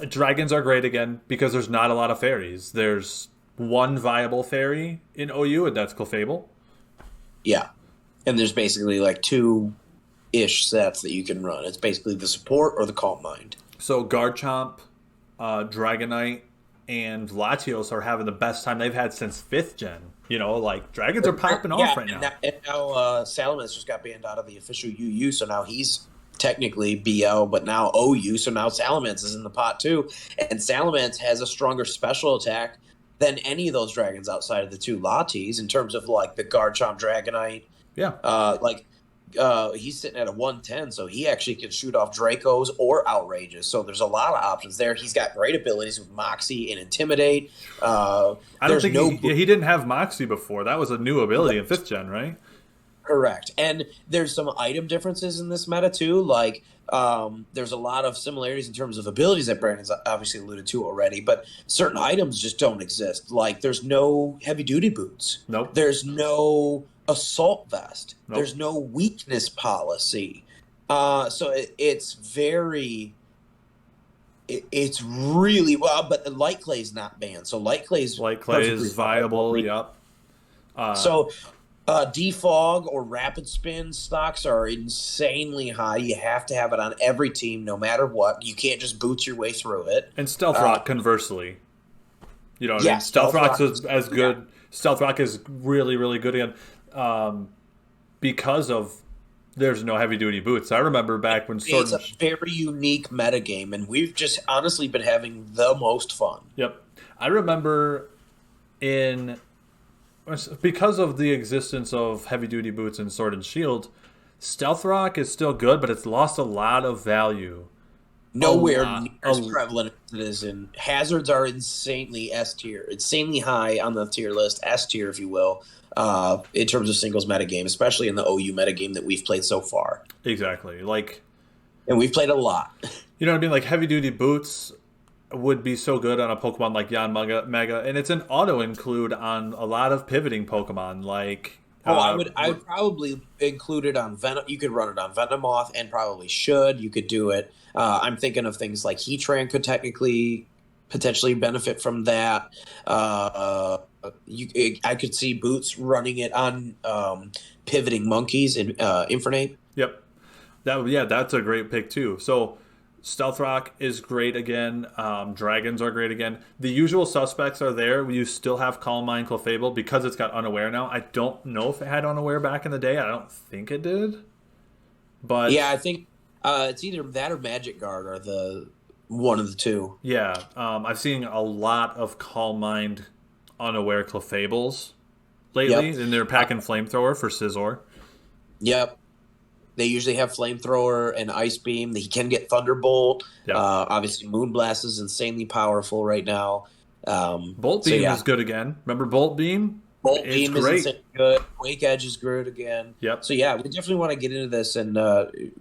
dragons are great again because there's not a lot of fairies. There's one viable fairy in OU, and that's Clefable. Yeah. And there's basically like two-ish sets that you can run. It's basically the support or the Calm Mind. So Garchomp, Dragonite, and Latios are having the best time they've had since 5th gen. Like dragons are popping off right now. And now Salamence just got banned out of the official UU, so now he's technically BL, but now OU, so now Salamence is in the pot too. And Salamence has a stronger special attack than any of those dragons outside of the two Latis in terms of like the Garchomp Dragonite. Yeah. He's sitting at a 110, so he actually can shoot off Dracos or Outrages. So there's a lot of options there. He's got great abilities with Moxie and Intimidate. I don't think he didn't have Moxie before. That was a new ability in 5th gen, right? Correct. And there's some item differences in this meta too. Like there's a lot of similarities in terms of abilities that Brandon's obviously alluded to already, but certain items just don't exist. Like there's no heavy duty boots. Nope. There's no assault vest. Nope. There's no weakness policy. So it's very it's really well, but the light clay is not banned. So light clay is viable. Yep. So defog or rapid spin stocks are insanely high. You have to have it on every team, no matter what. You can't just boot your way through it. And Stealth Rock, conversely, what I mean? Stealth Rock Rock is as good. Yeah. Stealth Rock is really, really good again, because of there's no heavy duty boots. I remember back when it's a very unique metagame, and we've just honestly been having the most fun. Yep, I remember because of the existence of heavy duty boots and Sword and Shield, Stealth Rock is still good, but it's lost a lot of value. Nowhere near as prevalent as it is in hazards are insanely S tier, insanely high on the tier list, S tier if you will, in terms of singles metagame, especially in the OU metagame that we've played so far. Exactly, and we've played a lot. You know what I mean? Like heavy duty boots would be so good on a Pokemon like Yanmega, and it's an auto include on a lot of pivoting Pokemon like. I would probably include it on Venom. You could run it on Venomoth, and probably should. You could do it. I'm thinking of things like Heatran could potentially benefit from that. I could see Boots running it on pivoting monkeys in Infernape. Yep, that's a great pick too. So. Stealth Rock is great again. Dragons are great again. The usual suspects are there. You still have Calm Mind, Clefable, because it's got Unaware now. I don't know if it had Unaware back in the day. I don't think it did. But yeah, I think it's either that or Magic Guard are the one of the two. Yeah, I've seen a lot of Calm Mind unaware Clefables lately, Yep. and they're packing Flamethrower for Scizor. Yep. They usually have Flamethrower and Ice Beam. He can get Thunderbolt. Yep. Obviously, Moonblast is insanely powerful right now. Bolt So Beam yeah, is good again. Remember Bolt Beam? Bolt It's Beam is great. insanely good. Quake Edge is good again. Yep. So yeah, we definitely want to get into this and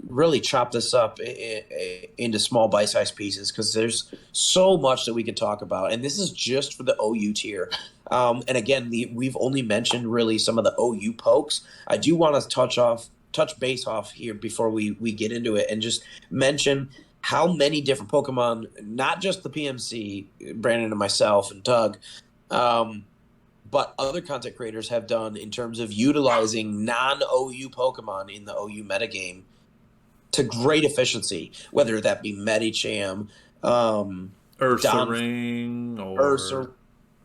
really chop this up into small bite-sized pieces because there's so much that we could talk about. And this is just for the OU tier. And again, we've only mentioned really some of the OU pokes. I do want to touch base off here before we get into it and just mention how many different Pokemon, not just the PMC, Brandon and myself and Doug, but other content creators have done in terms of utilizing non-OU Pokemon in the OU metagame to great efficiency, whether that be Medicham, Ursaring or Ursa.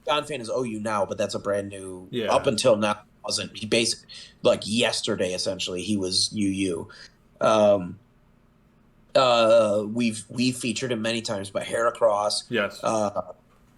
Donphan is OU now, but that's a brand new. Yeah. Up until now, wasn't he? Basically, like yesterday, essentially, he was UU. We've featured him many times, but Heracross, yes.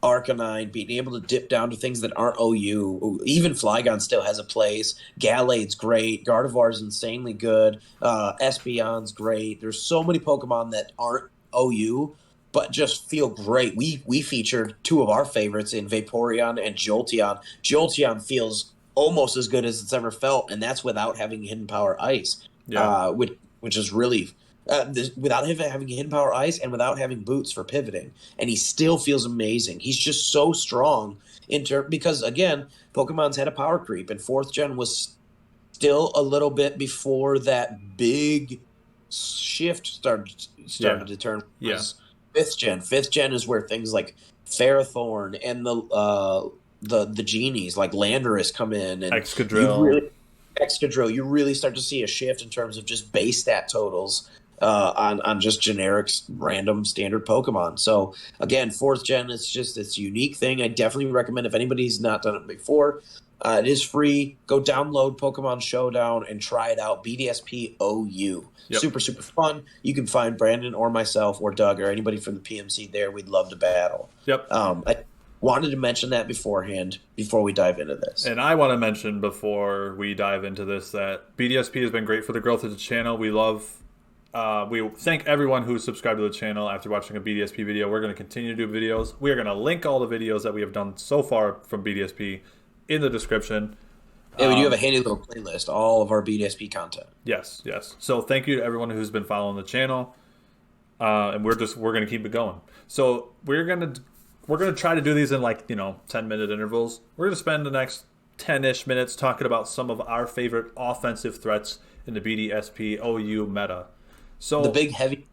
Arcanine, being able to dip down to things that aren't OU. Even Flygon still has a place. Gallade's great. Gardevoir's insanely good. Espeon's great. There's so many Pokemon that aren't OU, but just feel great. We featured two of our favorites in Vaporeon and Jolteon. Jolteon feels almost as good as it's ever felt, and that's without having Hidden Power Ice, which is really without him having Hidden Power Ice and without having boots for pivoting, and he still feels amazing. He's just so strong because again, Pokemon's had a power creep, and 4th gen was still a little bit before that big shift started to turn. Yes. 5th gen. 5th gen is where things like Ferrothorn and the genies like Landorus come in, and Excadrill. You really start to see a shift in terms of just base stat totals on just generic random standard Pokemon. So again, 4th gen is just this unique thing. I definitely recommend if anybody's not done it before. It is free. Go download Pokemon Showdown and try it out. BDSP OU. Yep. Super, super fun. You can find Brandon or myself or Doug or anybody from the PMC there. We'd love to battle. Yep. I wanted to mention that beforehand before we dive into this. And I want to mention before we dive into this that BDSP has been great for the growth of the channel. We thank everyone who's subscribed to the channel after watching a BDSP video. We're going to continue to do videos. We are going to link all the videos that we have done so far from BDSP in the description. Yeah, we do have a handy little playlist, all of our BDSP content. Yes. So thank you to everyone who's been following the channel, and we're going to keep it going. So we're going to try to do these in 10-minute intervals. We're going to spend the next 10-ish minutes talking about some of our favorite offensive threats in the BDSP OU meta. So the big heavy.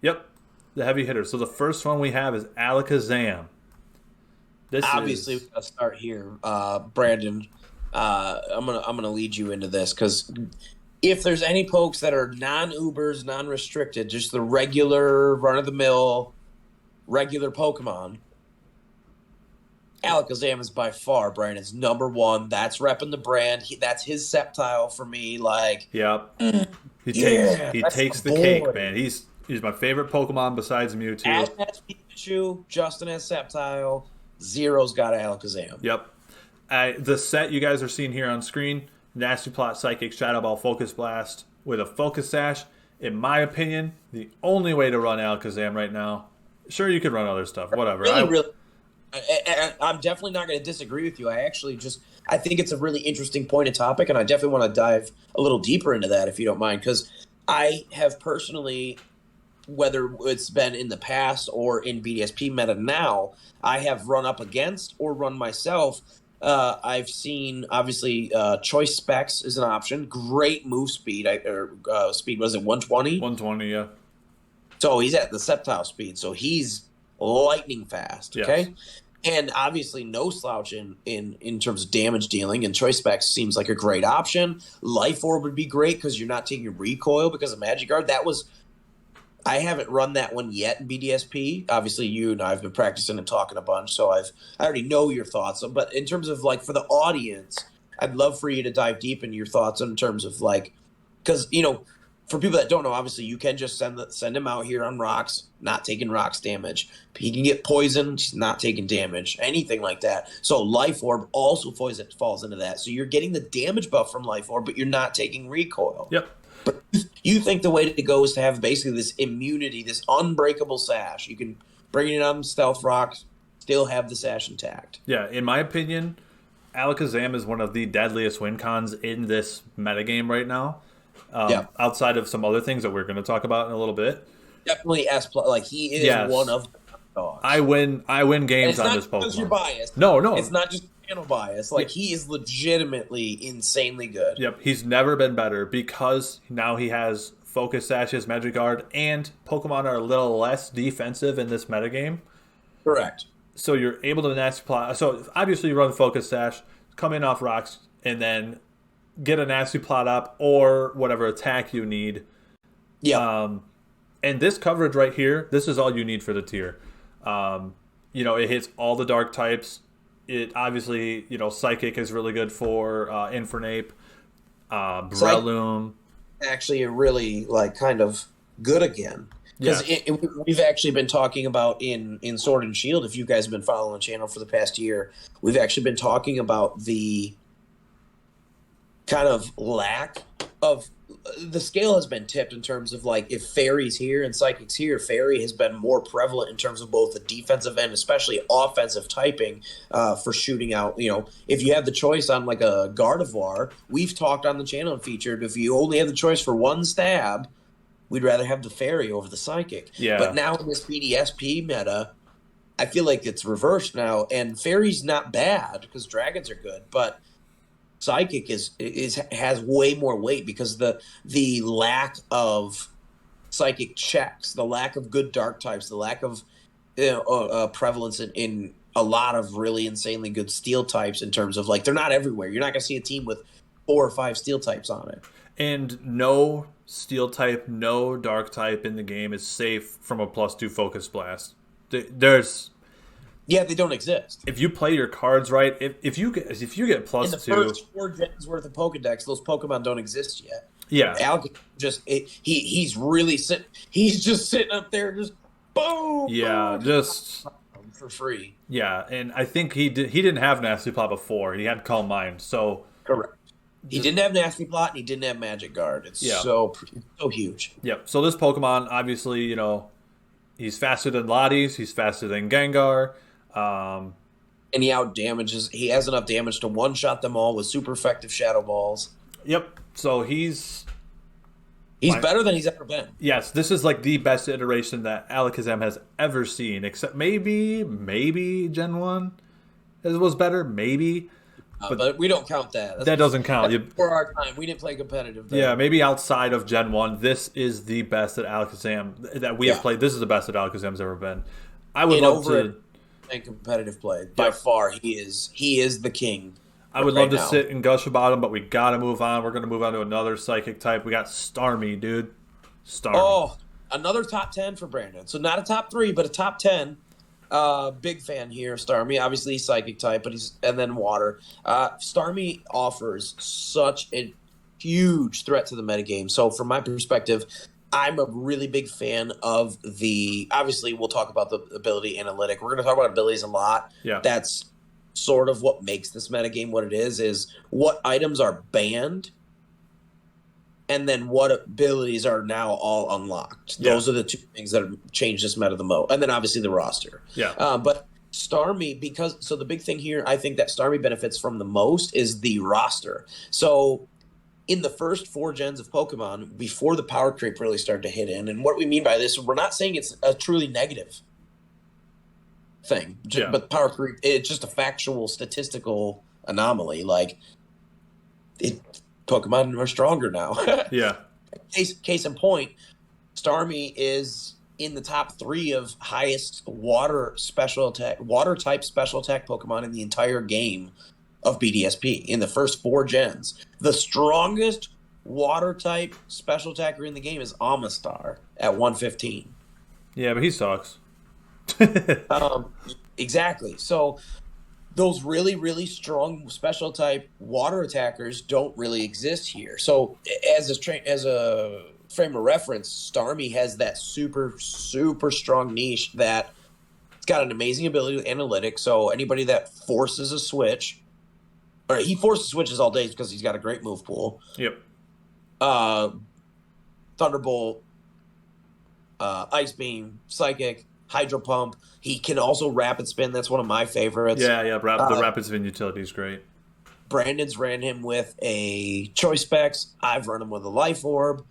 Yep, the heavy hitters. So the first one we have is Alakazam. We gotta start here, Brandon. I'm gonna lead you into this because if there's any pokes that are non-Ubers, non-restricted, just the regular run-of-the-mill, regular Pokemon, Alakazam is by far Brandon's number one. That's repping the brand. That's his Sceptile for me. Yep. He takes the cake, man. He's my favorite Pokemon besides Mewtwo. Ash has Pikachu. Justin has Sceptile. Zero's got Alakazam. Yep. The set you guys are seeing here on screen, Nasty Plot, Psychic, Shadow Ball, Focus Blast with a Focus Sash. In my opinion, the only way to run Alakazam right now. Sure, you could run other stuff. Whatever. I'm definitely not going to disagree with you. I think it's a really interesting point of topic, and I definitely want to dive a little deeper into that if you don't mind, because I have personally, whether it's been in the past or in BDSP meta now, I have run up against or run myself. I've seen, obviously, Choice Specs is an option. Great move speed. Speed, was it 120? 120, yeah. So he's at the Sceptile speed, so he's lightning fast, okay? Yes. And obviously no slouch in terms of damage dealing, and Choice Specs seems like a great option. Life Orb would be great because you're not taking recoil because of Magic Guard. I haven't run that one yet in BDSP. Obviously, you and I have been practicing and talking a bunch, so I already know your thoughts. But in terms of for the audience, I'd love for you to dive deep into your thoughts in terms of because for people that don't know, obviously you can just send him out here on rocks, not taking rocks damage. He can get poisoned, not taking damage, anything like that. So Life Orb also falls into that. So you're getting the damage buff from Life Orb, but you're not taking recoil. Yep. But you think the way to go is to have basically this immunity, this unbreakable sash. You can bring it on stealth rocks, still have the sash intact. Yeah, in my opinion, Alakazam is one of the deadliest win cons in this metagame right now. Outside of some other things that we're going to talk about in a little bit. Definitely S+. Like, he is one of the dogs. I win games on this Pokemon. It's not because you're biased. No. It's not just channel bias. Like, he is legitimately insanely good. Yep, he's never been better because now he has Focus Sash, his Magic Guard, and Pokemon are a little less defensive in this metagame. Correct. So you're able to nasty plot. So obviously you run Focus Sash, come in off rocks, and then get a nasty plot up or whatever attack you need. Yeah. And this coverage right here, this is all you need for the tier. It hits all the dark types. It obviously, Psychic is really good for Infernape, Breloom. Actually, really kind of good again. Because we've actually been talking about in Sword and Shield, if you guys have been following the channel for the past year, we've actually been talking about the kind of lack of the scale has been tipped in terms of if Fairy's here and Psychic's here, Fairy has been more prevalent in terms of both the defensive and especially offensive typing for shooting out. If you have the choice on a Gardevoir, we've talked on the channel and featured if you only have the choice for one stab, we'd rather have the Fairy over the Psychic. Yeah. But now in this BDSP meta, I feel like it's reversed now, and Fairy's not bad because dragons are good, but Psychic has way more weight because the lack of psychic checks, the lack of good dark types, the lack of prevalence in a lot of really insanely good steel types in terms of they're not everywhere. You're not going to see a team with 4 or 5 steel types on it. And no steel type, no dark type in the game is safe from a +2 Focus Blast. They don't exist. If you play your cards right, if you get +2 in the first 4 gens worth of Pokedex, those Pokemon don't exist yet. Yeah, he's really he's just sitting up there, just boom. Yeah, boom, just for free. Yeah, and I think he didn't have Nasty Plot before. He had Calm Mind, so correct. He didn't have Nasty Plot, and he didn't have Magic Guard. It's so huge. Yep. So this Pokemon, obviously, he's faster than Latias. He's faster than Gengar. And he out-damages. He has enough damage to one-shot them all with super effective Shadow Balls. Yep. So he's better than he's ever been. Yes, this is the best iteration that Alakazam has ever seen, except maybe Gen 1 was better, maybe. But we don't count that. That doesn't count. For our time, we didn't play competitive. Then. Yeah, maybe outside of Gen 1, this is the best that Alakazam that we have played. This is the best that Alakazam's ever been. I would love to and competitive play by far. He is the king. I would love to sit and gush about him, but we got to move on. We're going to move on to another psychic type. We got Starmie, dude. Starmie. Oh, another top 10 for Brandon. So not a top 3, but a top 10. Big fan here of Starmie. Obviously, he's psychic type, but and then water. Starmie offers such a huge threat to the metagame. So from my perspective, I'm a really big fan of obviously we'll talk about the ability analytic. We're going to talk about abilities a lot. Yeah. That's sort of what makes this metagame what it is what items are banned and then what abilities are now all unlocked. Yeah. Those are the 2 things that have changed this meta the most. And then obviously the roster. Yeah. But Starmie, so the big thing here, I think that Starmie benefits from the most is the roster. So in the first 4 gens of Pokemon, before the power creep really started to hit in, and what we mean by this, we're not saying it's a truly negative thing, but power creep, it's just a factual, statistical anomaly. Pokemon are stronger now. Yeah. Case in point, Starmie is in the top 3 of highest water type special attack Pokemon in the entire game of BDSP in the first 4 gens. The strongest water type special attacker in the game is Amistar at 115. Yeah, but he sucks. Exactly. So those really, really strong special type water attackers don't really exist here. So as a frame of reference, Starmie has that super, super strong niche that it's got an amazing ability with analytics. So anybody that forces a switch, or he forces switches all day because he's got a great move pool. Yep. Thunderbolt, Ice Beam, Psychic, Hydro Pump. He can also Rapid Spin. That's one of my favorites. Yeah. The Rapid Spin utility is great. Brandon's ran him with a Choice Specs. I've run him with a Life Orb.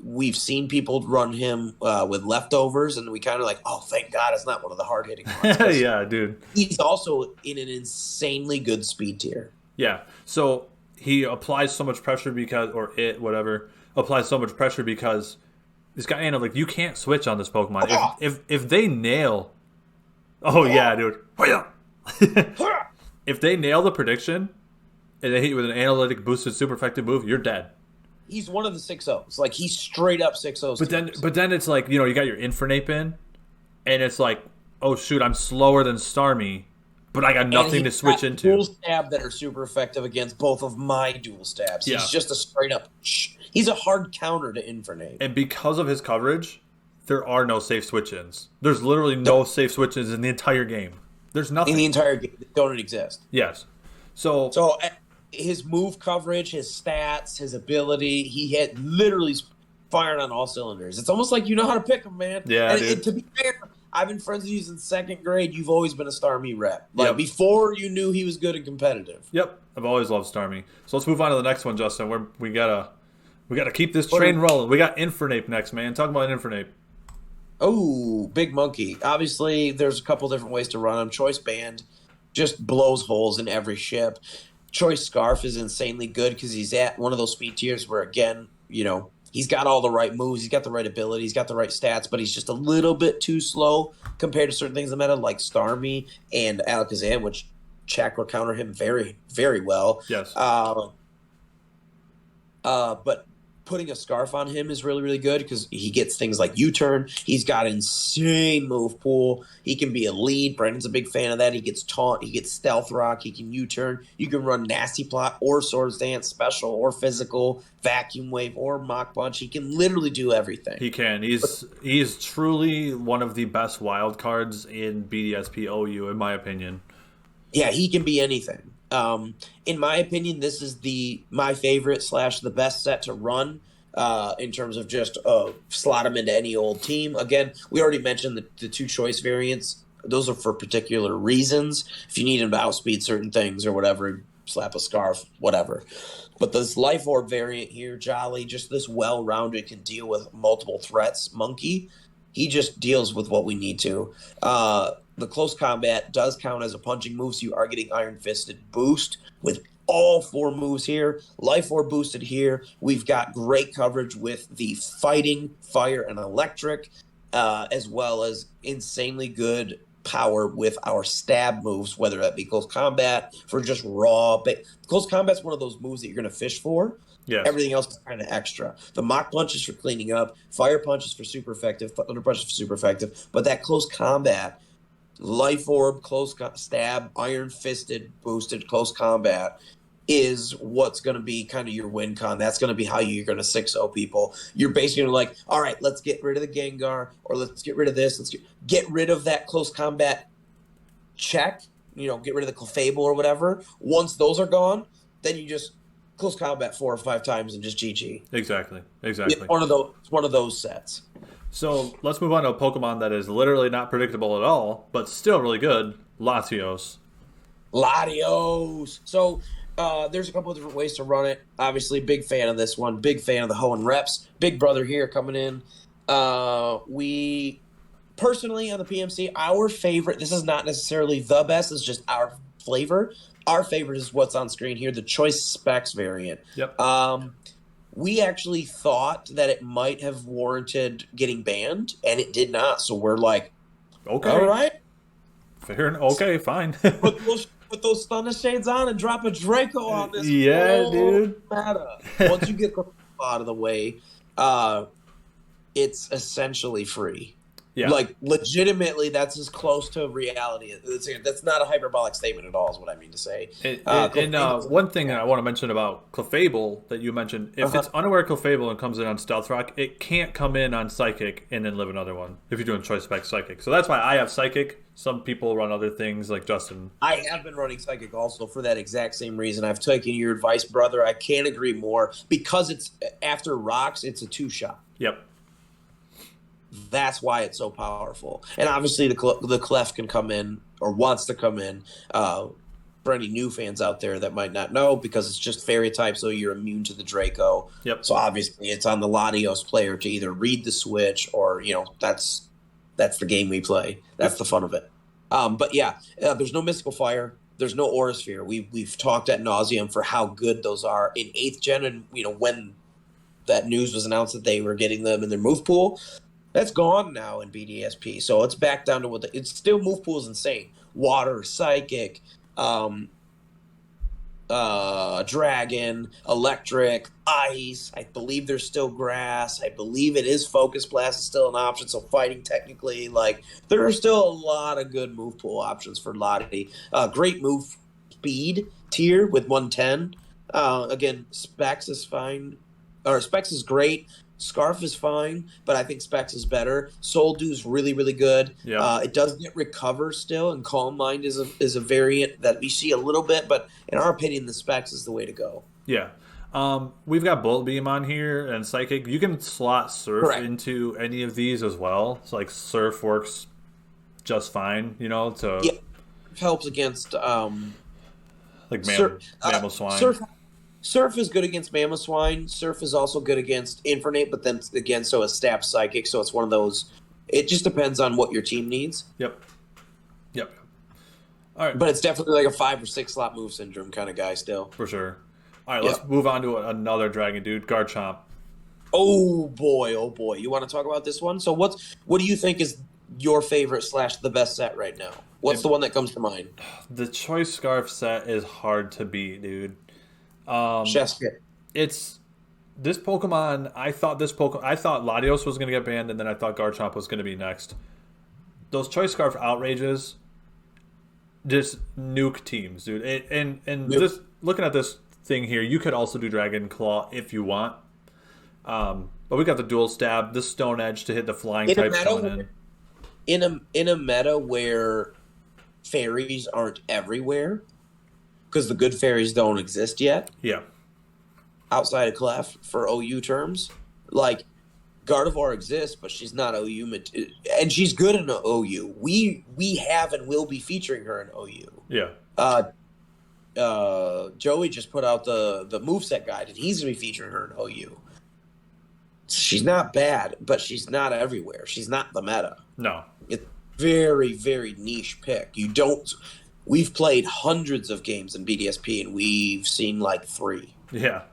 We've seen people run him with Leftovers, and we kind of like, oh, thank God it's not one of the hard-hitting ones. Yeah, dude. He's also in an insanely good speed tier. Yeah. So he applies so much pressure because, or it, whatever, applies so much pressure because this guy, you know, like, you can't switch on this Pokemon. If they nail, yeah, dude. If they nail the prediction and they hit you with an analytic boosted super effective move, you're dead. He's one of the 6-0s. Like, he's straight up 6-0s. But then it's like, you know, you got your Infernape in, and it's like, oh shoot, I'm slower than Starmie, but I got nothing to switch into. Dual stab that are super effective against both of my dual stabs. Yeah. He's just a straight up. He's a hard counter to Infernape. And because of his coverage, there are no safe switch-ins. There's literally no safe switch-ins in the entire game. There's nothing in the entire game that don't exist. Yes. So his move coverage, his stats, his ability, he had literally firing on all cylinders. It's almost like you know how to pick him, man. Yeah, and to be fair, I've been friends with you since second grade. You've always been a Starmie rep. Like, before you knew he was good and competitive. Yep. I've always loved Starmie. So let's move on to the next one, Justin. We gotta keep this train rolling. We got Infernape next, man. Talk about Infernape. Oh, big monkey. Obviously, there's a couple different ways to run him. Choice Band just blows holes in every ship. Choice Scarf is insanely good because he's at one of those speed tiers where, again, you know, he's got all the right moves, he's got the right ability, he's got the right stats, but he's just a little bit too slow compared to certain things in the meta like Starmie and Alakazam, which Chakra counter him very, very well. Yes. But putting a Scarf on him is really, really good because he gets things like U-turn. He's got insane move pool. He can be a lead. Brandon's a big fan of that. He gets taunt. He gets stealth rock. He can U-turn. You can run nasty plot or swords dance, special or physical, vacuum wave or mock punch. He can literally do everything. He can. He's truly one of the best wild cards in BDSP OU, in my opinion. Yeah, he can be anything. In my opinion, this is my favorite / the best set to run in terms of just slot him into any old team. Again, we already mentioned the two choice variants. Those are for particular reasons. If you need him to outspeed certain things or whatever, slap a Scarf, whatever. But this Life Orb variant here, Jolly, just this well-rounded, can deal with multiple threats. Monkey, he just deals with what we need to. The close combat does count as a punching move, so you are getting Iron Fisted boost with all 4 moves here. Life Orb boosted here. We've got great coverage with the fighting, fire, and electric, as well as insanely good power with our stab moves, whether that be close combat for just raw. Close combat's one of those moves that you're going to fish for. Yes. Everything else is kind of extra. The mock punch is for cleaning up. Fire punch is for super effective. Thunder punch is for super effective. But that close combat, Life Orb, close stab, Iron Fisted, boosted close combat is what's going to be kind of your win con. That's going to be how you're going to 6-0 people. You're basically like, all right, let's get rid of the Gengar, or let's get rid of this. Let's get rid of that close combat check. You know, get rid of the Clefable or whatever. Once those are gone, then you just close combat 4 or 5 times and just GG. Exactly. It's one of those sets. So let's move on to a Pokemon that is literally not predictable at all, but still really good. Latios. So there's a couple of different ways to run it. Obviously, big fan of this one. Big fan of the Hoenn reps. Big brother here coming in. We personally on the PMC, our favorite. This is not necessarily the best. It's just our flavor. Our favorite is what's on screen here, the Choice Specs variant. Yep. We actually thought that it might have warranted getting banned, and it did not. So we're like, okay, all right, fair. Okay, fine. put those Thunder Shades on and drop a Draco on this. Yeah, dude. Meta. Once you get the out of the way, it's essentially free. Yeah. Like, legitimately, that's as close to reality. That's not a hyperbolic statement at all, is what I mean to say. One thing that I want to mention about Clefable that you mentioned, if it's unaware Clefable and comes in on Stealth Rock, it can't come in on Psychic and then live another one if you're doing Choice Spec Psychic. So that's why I have Psychic. Some people run other things like Justin. I have been running Psychic also for that exact same reason. I've taken your advice, brother. I can't agree more. Because it's after Rocks, it's a 2-shot. Yep. That's why it's so powerful. And obviously the Clef can come in, or wants to come in, for any new fans out there that might not know, because it's just fairy type, so you're immune to the Draco. Yep. So obviously it's on the Latios player to either read the switch or, that's the game we play. That's the fun of it. But yeah, there's no Mystical Fire. There's no Aura Sphere. We've talked ad nauseum for how good those are in 8th gen, and when that news was announced that they were getting them in their move pool, that's gone now in BDSP. So it's back down to it's still move pool is insane. Water, Psychic, Dragon, Electric, Ice. I believe there's still Grass. I believe it is Focus Blast is still an option. So Fighting technically, there are still a lot of good move pool options for Lottie. Great move speed tier with 110. Again, Specs is fine. Or Specs is great. Scarf is fine, but I think Specs is better. Soul Dew's really, really good. Yeah. It does get Recover still, and Calm Mind is a variant that we see a little bit, but in our opinion, the Specs is the way to go. Yeah. We've got Bullet Beam on here and Psychic. You can slot Surf into any of these as well. So Surf works just fine, Helps against Mammal Swine. Surf is good against Mamoswine. Surf is also good against Infernape, but then again, so is Stab Psychic. So it's one of those. It just depends on what your team needs. Yep. All right. But it's definitely like a 5 or 6 slot move syndrome kind of guy still. For sure. All right, let's move on to another dragon dude, Garchomp. Oh boy. You want to talk about this one? So what do you think is your favorite / the best set right now? What's the one that comes to mind? The Choice Scarf set is hard to beat, dude. It's this Pokemon. I thought Latios was going to get banned, and then I thought Garchomp was going to be next. Those Choice Scarf outrages just nuke teams, dude. Just looking at this thing here, you could also do Dragon Claw if you want. But we got the Dual Stab, the Stone Edge to hit the flying type coming in. In a meta where fairies aren't everywhere, because the good fairies don't exist yet. Yeah. Outside of Clef for OU terms, Gardevoir exists, but she's not OU, and she's good in OU. We have and will be featuring her in OU. Yeah. Joey just put out the moveset guide, and he's gonna be featuring her in OU. She's not bad, but she's not everywhere. She's not the meta. No. It's very, very niche pick. We've played hundreds of games in BDSP, and we've seen 3. Yeah.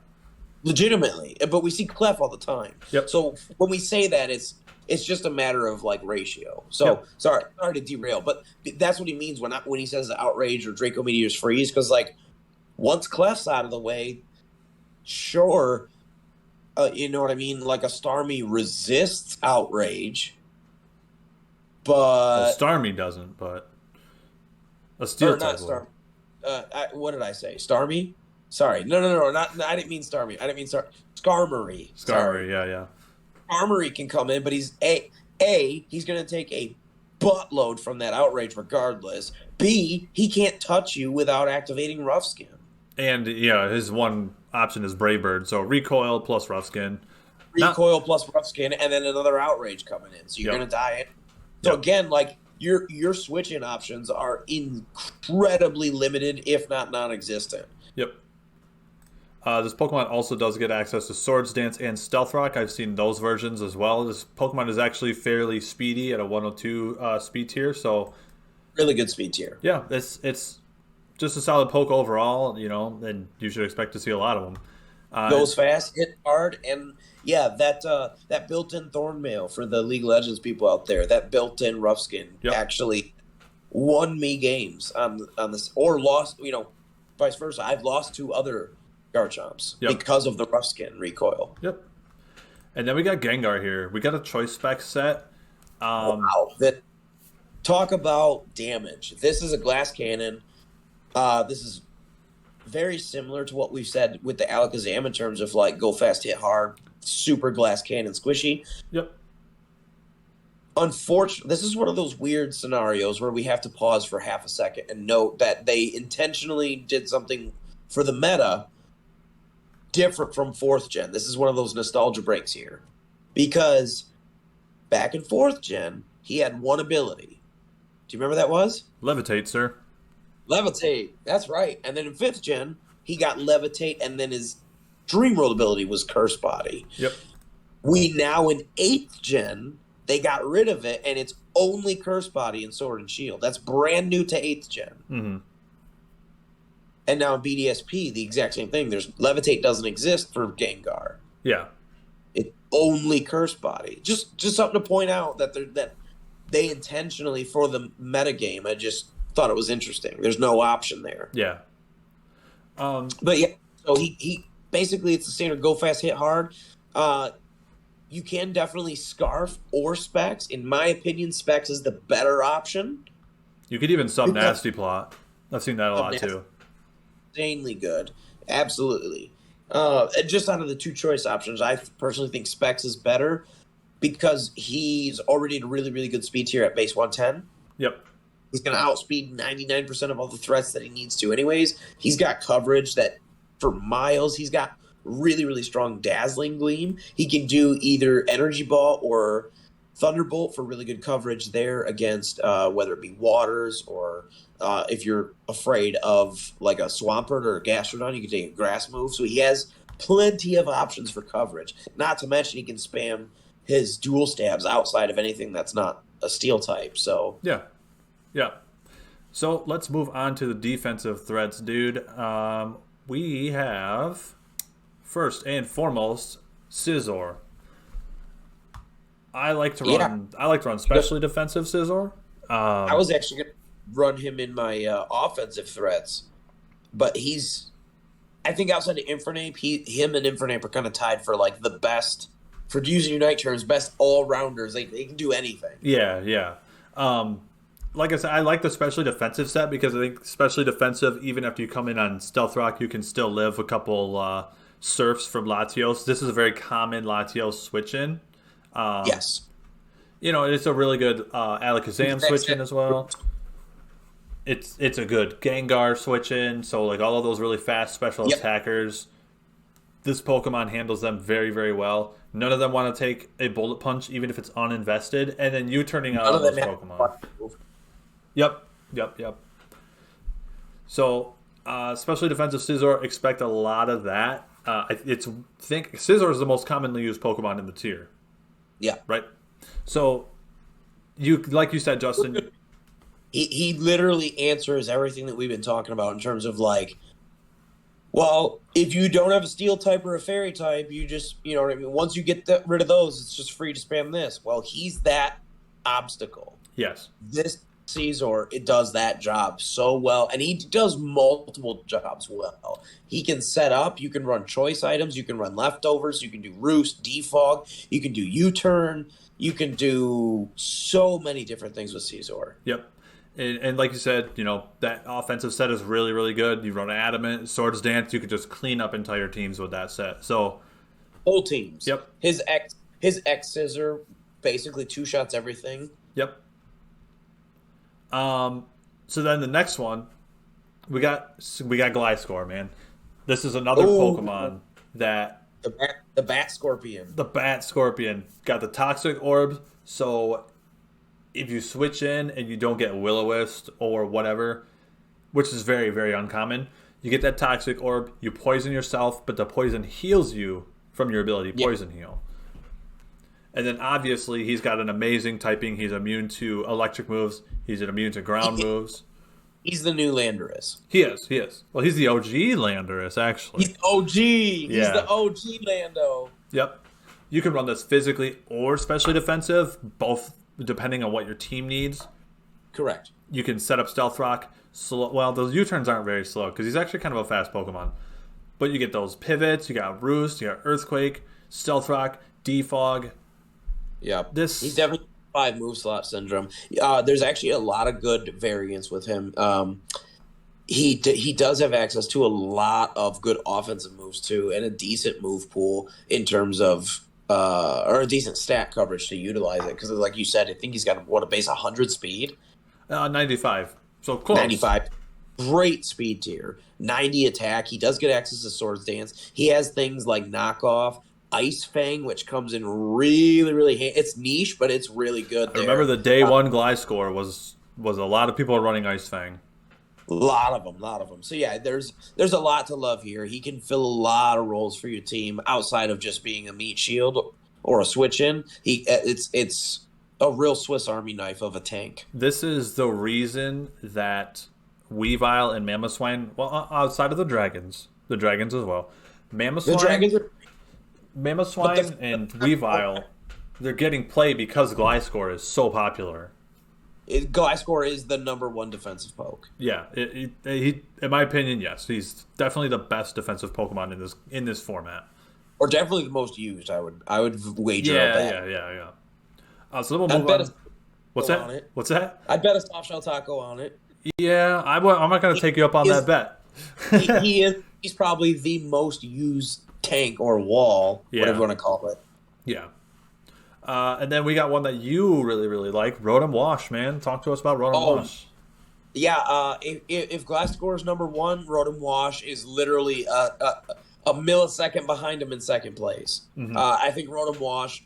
Legitimately. But we see Clef all the time. Yep. So when we say that, it's just a matter of ratio. So sorry to derail, but that's what he means when he says Outrage or Draco Meteor's Freeze, because once Clef's out of the way, sure, you know what I mean? A Starmie resists Outrage, but Starmie doesn't, but a Steel type. Not Starmie. What did I say? Starmie? Sorry. No. I didn't mean Starmie. I didn't mean Skarmory. Skarmory, yeah. Skarmory can come in, but he's he's going to take a buttload from that Outrage regardless. B, he can't touch you without activating Rough Skin. And his one option is Brave Bird, so Recoil plus Rough Skin. Recoil plus Rough Skin, and then another Outrage coming in, so you're going to die. So again, your switching options are incredibly limited, if not non-existent. Yep. This Pokemon also does get access to Swords Dance and Stealth Rock. I've seen those versions as well. This Pokemon is actually fairly speedy at a 102 speed tier, so really good speed tier. Yeah, it's just a solid poke overall, and you should expect to see a lot of them. Goes fast, hit hard, and that built-in Thornmail for the League of Legends people out there, that built-in Rough Skin actually won me games on this, or lost, vice versa. I've lost to other Garchomps because of the Rough Skin recoil. Yep. And then we got Gengar here. We got a Choice Spec set. Wow. That talk about damage. This is a glass cannon. This is very similar to what we've said with the Alakazam in terms of like go fast, hit hard, super glass cannon, squishy. Yep. Unfortunately, this is one of those weird scenarios where we have to pause for half a second and note that they intentionally did something for the meta different from 4th gen. This is one of those nostalgia breaks here. Because back in 4th gen, he had one ability. Do you remember that was? Levitate, sir. Levitate. That's right. And then in 5th gen, he got Levitate, and then his Dream World ability was Curse Body. Yep. We now in 8th gen, they got rid of it, and it's only Curse Body and Sword and Shield. That's brand new to 8th gen. Mm-hmm. And now in BDSP, the exact same thing. There's Levitate doesn't exist for Gengar. Yeah. It's only Curse Body. Just something to point out that they intentionally, for the metagame, I just thought it was interesting. There's no option there. Yeah. But yeah, so he basically, it's the standard go fast, hit hard. You can definitely Scarf or Specs. In my opinion, Specs is the better option. You could even sub Nasty Plot. I've seen that a lot too. Insanely good. Absolutely. Just out of the two choice options, I personally think Specs is better because he's already at a really, really good speed tier at base 110. Yep. He's going to outspeed 99% of all the threats that he needs to anyways. He's got coverage that for miles. He's got really, really strong Dazzling Gleam. He can do either Energy Ball or Thunderbolt for really good coverage there against whether it be waters or if you're afraid of like a Swampert or a Gastrodon, you can take a grass move. So he has plenty of options for coverage. Not to mention he can spam his dual stabs outside of anything that's not a steel type. So yeah. So let's move on to the defensive threats, dude. We have first and foremost Scizor. I like to run specially defensive Scizor. I was actually going to run him in my offensive threats, but I think outside of Infernape, him and Infernape are kind of tied for like the best, for using Unite terms, best all-rounders. They can do anything. Yeah. Like I said, I like the specially defensive set because I think specially defensive, even after you come in on Stealth Rock, you can still live a couple surfs from Latios. This is a very common Latios switch-in. Yes. It's a really good Alakazam switch-in as well. It's a good Gengar switch-in, so like all of those really fast special attackers, this Pokemon handles them very, very well. None of them want to take a Bullet Punch, even if it's uninvested, and then you turning out those Pokemon. Yep. So, especially defensive Scizor, expect a lot of that. Think Scizor is the most commonly used Pokemon in the tier. Yeah. Right? So, like you said, Justin... He literally answers everything that we've been talking about in terms of like, well, if you don't have a steel type or a fairy type, you just, you know what I mean? Once you get rid of those, it's just free to spam this. Well, he's that obstacle. Yes. This Scizor, it does that job so well, and he does multiple jobs well. He can set up, you can run choice items, you can run leftovers, you can do roost, defog, you can do U-turn, you can do so many different things with Scizor. Yep. And like you said, that offensive set is really, really good. You run Adamant, Swords Dance, you could just clean up entire teams with that set. So whole teams. Yep. His X Scissor basically two shots everything. Yep. So then the next one, we got Gliscor, man. This is another Pokemon that the Bat Scorpion. The Bat Scorpion got the Toxic Orb, so if you switch in and you don't get Will-O-Wisp or whatever, which is very, very uncommon, you get that Toxic Orb, you poison yourself, but the poison heals you from your ability Poison Heal. And then obviously he's got an amazing typing. He's immune to electric moves. He's immune to ground moves. He's the new Landorus. He is. Well, he's the OG Landorus, actually. He's OG. He's the OG Lando. Yep. You can run this physically or specially defensive, both depending on what your team needs. Correct. You can set up Stealth Rock. Well, those U-turns aren't very slow because he's actually kind of a fast Pokemon. But you get those pivots. You got Roost. You got Earthquake, Stealth Rock, Defog. Yeah. He's definitely 5 move slot syndrome. There's actually a lot of good variants with him. He does have access to a lot of good offensive moves too, and a decent move pool in terms of or a decent stat coverage to utilize it. Because like you said, I think he's got a base 100 speed, 95. So close. 95. Great speed tier, 90 attack. He does get access to Swords Dance. He has things like knockoff, Ice Fang, which comes in really, really handy. It's niche, but it's really good. I remember the day one Gliscor was a lot of people running Ice Fang. A lot of them. So yeah, there's a lot to love here. He can fill a lot of roles for your team outside of just being a meat shield or a switch in. It's a real Swiss Army knife of a tank. This is the reason that Weavile and Mamoswine, well, outside of the dragons as well, Mamoswine and Weavile, they're getting play because Gliscor is so popular. Gliscor is the #1 defensive poke. Yeah, he, in my opinion, yes, he's definitely the best defensive Pokemon in this format, or definitely the most used. I would wager. Yeah. So we'll move on. What's that? I'd bet a soft shell taco on it. Yeah, I'm not going to take you up on that bet. He's probably the most used tank or wall, whatever you want to call it. Yeah. And then we got one that you really, really like, Rotom Wash, man. Talk to us about Rotom Wash. Yeah, if Gliscor is #1, Rotom Wash is literally a millisecond behind him in second place. Mm-hmm. I think Rotom Wash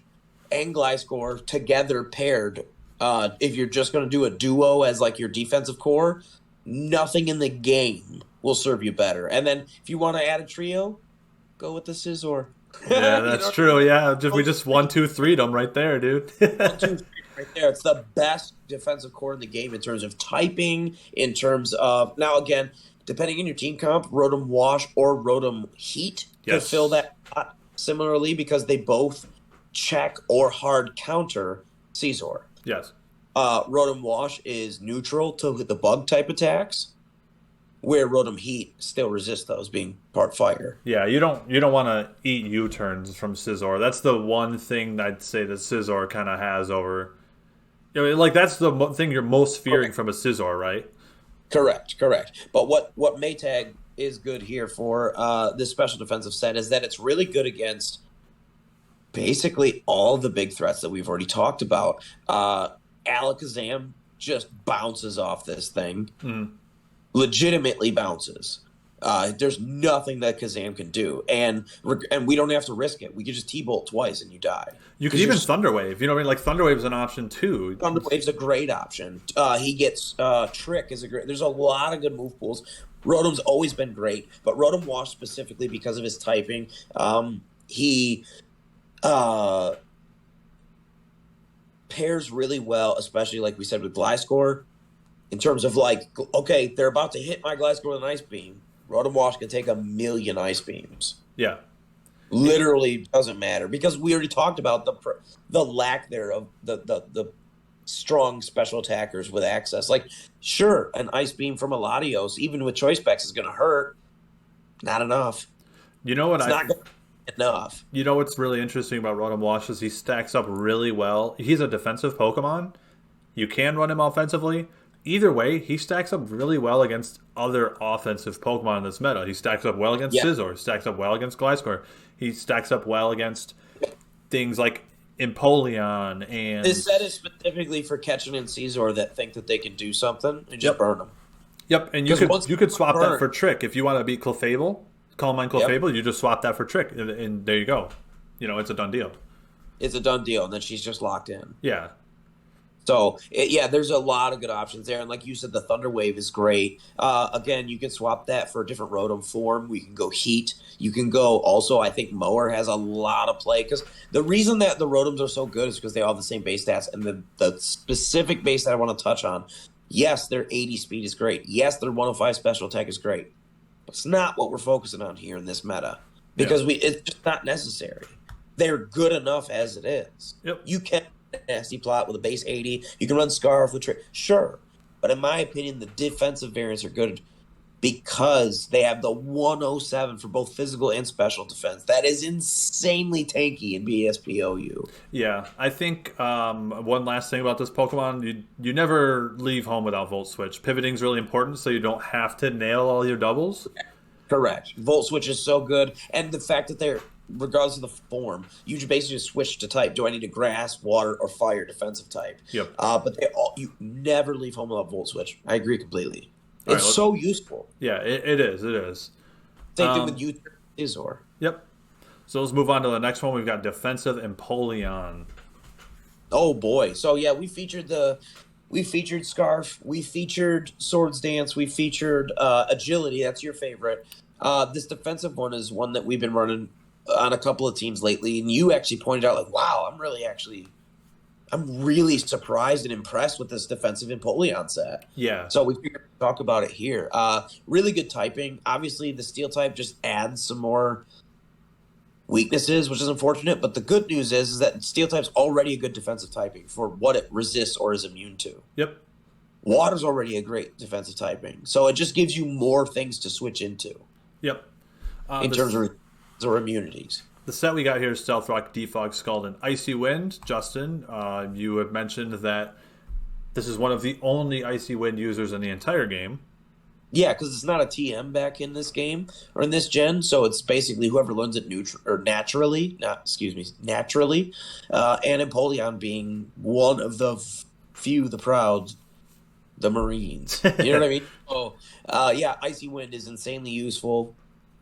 and Gliscor together paired, if you're just going to do a duo as like your defensive core, nothing in the game will serve you better. And then if you want to add a trio, go with the Scizor. Yeah, that's true. Yeah, we just 1-2-3'd them right there, dude. 1-2-3 right there. It's the best defensive core in the game in terms of typing, in terms of, now again, depending on your team comp, Rotom Wash or Rotom Heat can fill that spot similarly because they both check or hard counter Scizor. Yes. Rotom Wash is neutral to the bug type attacks, where Rotom Heat still resists those, being part fire. Yeah, you don't want to eat U-turns from Scizor. That's the one thing I'd say that Scizor kind of has over. Like that's the thing you're most fearing from a Scizor, right? Correct. But what Maytag is good here for this special defensive set is that it's really good against basically all the big threats that we've already talked about. Alakazam just bounces off this thing. Mm. Legitimately bounces. There's nothing that Kazam can do, and we don't have to risk it. We could just T-bolt twice and you die. You could even Thunderwave. You know what I mean? Like Thunderwave is an option too. Thunderwave's a great option. He gets Trick is a great. There's a lot of good move pools. Rotom's always been great, but Rotom Wash specifically because of his typing, he pairs really well, especially like we said with Gliscor. In terms of like, okay, they're about to hit my Gliscor with an Ice Beam. Rotom Wash can take 1,000,000 Ice Beams. Yeah. Literally doesn't matter because we already talked about the lack there of the strong special attackers with access. Like, sure, an Ice Beam from a Latios, even with Choice Specs, is going to hurt. Not enough. You know what? It's not enough. You know what's really interesting about Rotom Wash is he stacks up really well. He's a defensive Pokemon. You can run him offensively. Either way, he stacks up really well against other offensive Pokemon in this meta. He stacks up well against Scizor. He stacks up well against Gliscor. He stacks up well against things like Empoleon and... This set is specifically for catching in Scizor that think that they can do something and just burn them. Yep, and you could swap that for Trick. If you want to beat Clefable, Calm Mind Clefable, you just swap that for Trick, and there you go. It's a done deal. It's a done deal, and then she's just locked in. Yeah. So, there's a lot of good options there. And like you said, the Thunder Wave is great. Again, you can swap that for a different Rotom form. We can go Heat. You can go also, I think Mower has a lot of play. Because the reason that the Rotoms are so good is because they all have the same base stats. And the specific base that I want to touch on, yes, their 80 speed is great. Yes, their 105 special attack is great. But it's not what we're focusing on here in this meta. Because it's just not necessary. They're good enough as it is. Yep. You can nasty plot with a base 80. You can run Scarf with Trick. Sure. But in my opinion, the defensive variants are good because they have the 107 for both physical and special defense. That is insanely tanky in BDSP OU. Yeah, I think one last thing about this Pokemon, you never leave home without Volt Switch. Pivoting is really important, so you don't have to nail all your doubles. Correct. Volt Switch is so good, and the fact that they're, regardless of the form, you just basically just switch to type. Do I need a grass, water, or fire defensive type? Yep. But you never leave home without Volt Switch. I agree completely. All It's right, so useful. Yeah, it is. It is. Same thing with you, Izor. Yep. So let's move on to the next one. We've got Defensive Empoleon. Oh boy! So yeah, we featured Scarf, we featured Swords Dance, we featured Agility. That's your favorite. This defensive one is one that we've been running on a couple of teams lately, and you actually pointed out like, wow, I'm really surprised and impressed with this defensive Empoleon set. Yeah. So we figured to talk about it here. Really good typing. Obviously, the Steel type just adds some more weaknesses, which is unfortunate. But the good news is that Steel type's already a good defensive typing for what it resists or is immune to. Yep. Water's already a great defensive typing, so it just gives you more things to switch into. Yep. In terms of immunities. The set we got here is Stealth Rock, Defog, Scald, and Icy Wind. Justin, you had mentioned that this is one of the only Icy Wind users in the entire game. Yeah, because it's not a TM back in this game or in this gen, so it's basically whoever learns it naturally. And Empoleon being one of the few, the proud, the Marines. You know what I mean? Oh, yeah, Icy Wind is insanely useful.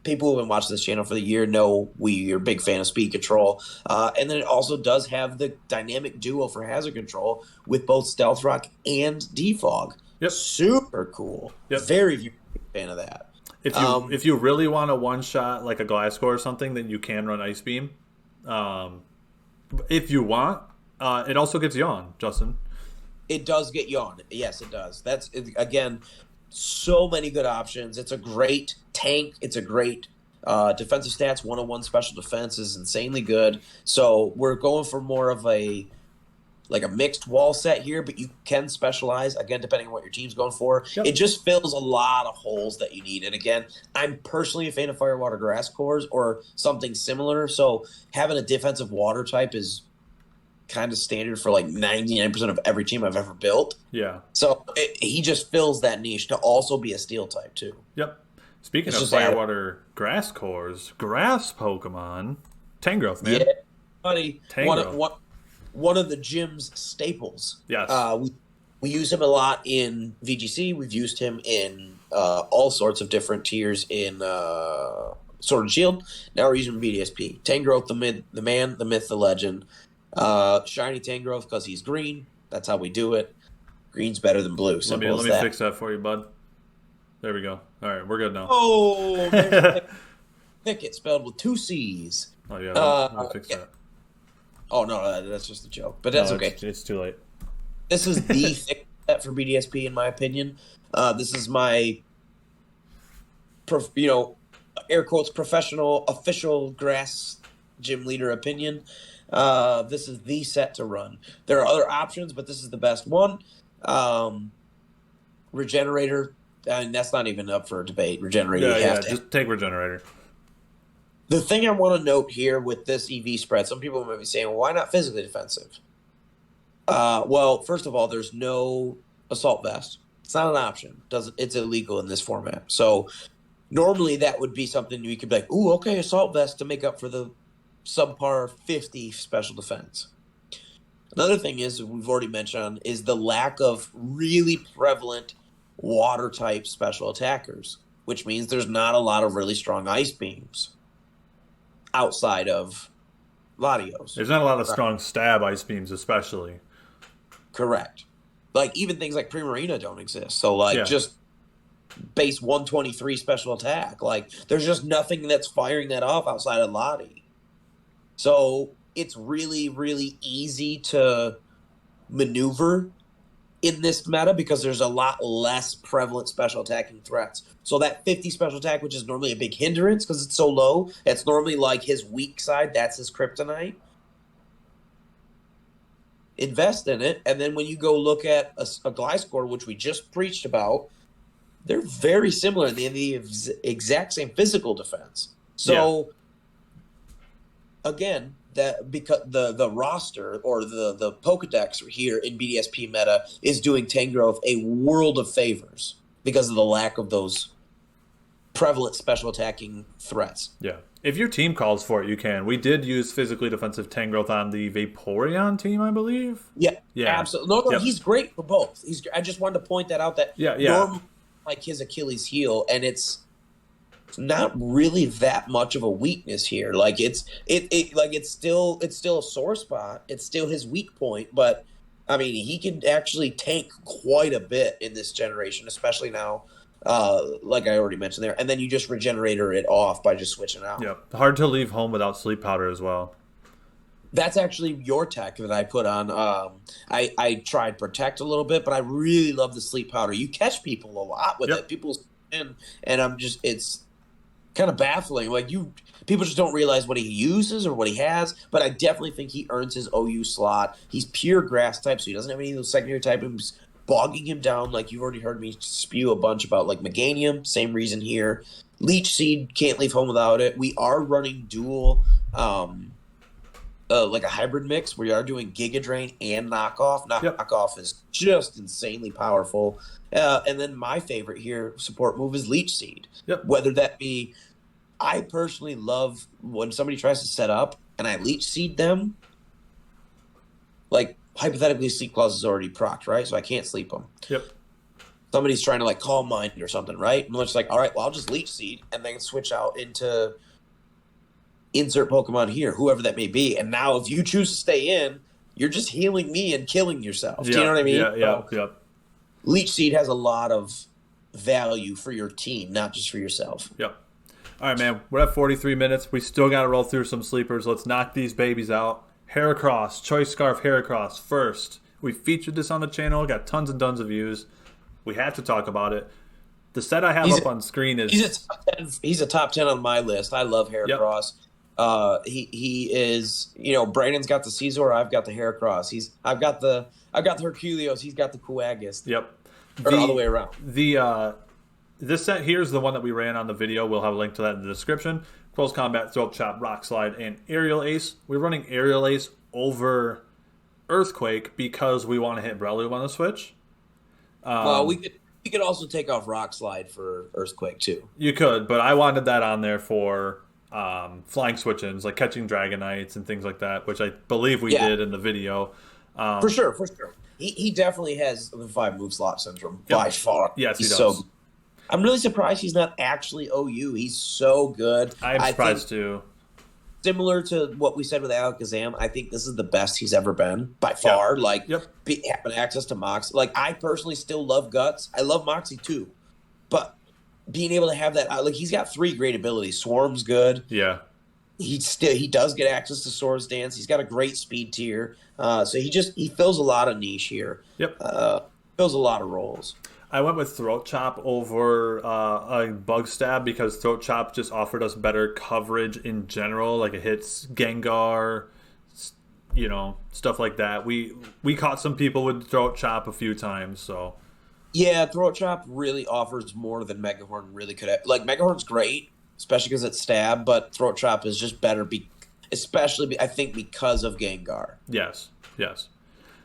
People who have been watching this channel for the year know we are a big fan of speed control. And then it also does have the dynamic duo for hazard control with both Stealth Rock and Defog. Yep. Super cool. Yep. Very big fan of that. If you really want a one shot like a Gliscor or something, then you can run Ice Beam. If you want, it also gets Yawn, Justin. It does get Yawn. Yes, it does. That's again, so many good options. It's a great tank. It's a great defensive stats. 101 special defense is insanely good. So we're going for more of a mixed wall set here, but you can specialize, again, depending on what your team's going for. Yep. It just fills a lot of holes that you need. And again, I'm personally a fan of Firewater Grass Cores or something similar, so having a defensive water type is kind of standard for like 99% of every team I've ever built. Yeah. So he just fills that niche to also be a steel type, too. Yep. Speaking of Firewater Grass Cores, grass Pokemon, Tangrowth, man. Yeah, buddy. Tangrowth. One of the gym's staples. Yes. We use him a lot in VGC. We've used him in all sorts of different tiers in Sword and Shield. Now we're using BDSP. Tangrowth, the man, the myth, the legend. Shiny Tangrowth because he's green. That's how we do it. Green's better than blue. Let me fix that for you, bud. There we go. All right, we're good now. Oh, Thicket spelled with 2 C's. Oh yeah, let me fix that. Oh, no, that's just a joke. But that's okay. It's too late. This is the thick set for BDSP, in my opinion. This is my, air quotes, professional, official grass gym leader opinion. This is the set to run. There are other options, but this is the best one. Regenerator, that's not even up for debate. Regenerator, just take Regenerator. The thing I want to note here with this EV spread, some people might be saying, well, why not physically defensive? Well, first of all, there's no assault vest. It's not an option. It's illegal in this format. So normally that would be something you could be like, ooh, okay, assault vest to make up for the subpar 50 special defense. Another thing is, we've already mentioned, is the lack of really prevalent water-type special attackers, which means there's not a lot of really strong ice beams outside of Latios. There's not a lot of strong stab ice beams, especially. Correct. Like, even things like Primarina don't exist. So, just base 123 special attack. Like, there's just nothing that's firing that off outside of Lati. So, it's really, really easy to maneuver in this meta because there's a lot less prevalent special attacking threats. So that 50 special attack, which is normally a big hindrance because it's so low, it's normally like his weak side, that's his kryptonite. Invest in it, and then when you go look at a Gliscor, which we just preached about, they're very similar in the exact same physical defense. So again, that because the roster or the Pokedex here in BDSP meta is doing Tangrowth a world of favors because of the lack of those prevalent special attacking threats. Yeah. If your team calls for it, you can. We did use physically defensive Tangrowth on the Vaporeon team, I believe. Yeah, absolutely. No, Yep. he's great for both. I just wanted to point that out that normally like his Achilles heel, and it's not really that much of a weakness here. Like it's still a sore spot. It's still his weak point, but I mean he can actually tank quite a bit in this generation, especially now. Like I already mentioned there, and then you just regenerator it off by just switching out. Yep. Hard to leave home without sleep powder as well. That's actually your tech that I put on. I tried protect a little bit, but I really love the sleep powder. You catch people a lot with it. People and it's kind of baffling. Like people just don't realize what he uses or what he has. But I definitely think he earns his OU slot. He's pure grass type, so he doesn't have any of those secondary types bogging him down. Like you've already heard me spew a bunch about, like Meganium. Same reason here. Leech Seed, can't leave home without it. We are running dual. Like a hybrid mix. We are doing Giga Drain and Knockoff. Knockoff is just insanely powerful. And then my favorite here support move is Leech Seed. Whether that be, I personally love when somebody tries to set up and I Leech Seed them. Like hypothetically, Sleep Clause is already procced, right? So I can't sleep them. Somebody's trying to like Calm Mind or something, right? And I'm just like, all right, well I'll just Leech Seed and then switch out into insert Pokemon here, whoever that may be. And now if you choose to stay in, you're just healing me and killing yourself. Do you know what I mean? Yeah. Leech Seed has a lot of value for your team, not just for yourself. Yep. All right, man. We're at 43 minutes. We still got to roll through some sleepers. Let's knock these babies out. Heracross, Choice Scarf Heracross first. We featured this on the channel. Got tons and tons of views. We have to talk about it. The set I have up on screen is... He's a top 10 on my list. I love Heracross. He is, Brandon's got the Caesar, I've got the Heracross. I've got the Herculeos, he's got the Coagus. Or all the way around. This set here is the one that we ran on the video. We'll have a link to that in the description. Close Combat, Throat Chop, Rock Slide, and Aerial Ace. We're running Aerial Ace over Earthquake because we want to hit Breloom on the Switch. Well, we could also take off Rock Slide for Earthquake too. You could, but I wanted that on there for flying switch-ins, like catching Dragonites and things like that, which I believe we did in the video. For sure. He definitely has the 5 move slot syndrome by far. Yes, he does. So, I'm really surprised he's not actually OU. He's so good. I'm surprised too. Similar to what we said with Alakazam, I think this is the best he's ever been by far. Having access to Mox. Like I personally still love Guts. I love Moxie too, but being able to have that, like he's got 3 great abilities. Swarm's good. Yeah. He does get access to Swords Dance. He's got a great speed tier. So he fills a lot of niche here. Fills a lot of roles. I went with Throat Chop over a Bug Stab because Throat Chop just offered us better coverage in general. Like it hits Gengar, stuff like that. We caught some people with Throat Chop a few times, so... Yeah, Throat Chop really offers more than Megahorn really could have. Like, Megahorn's great, especially because it's stab, but Throat Chop is just better, I think, because of Gengar. Yes.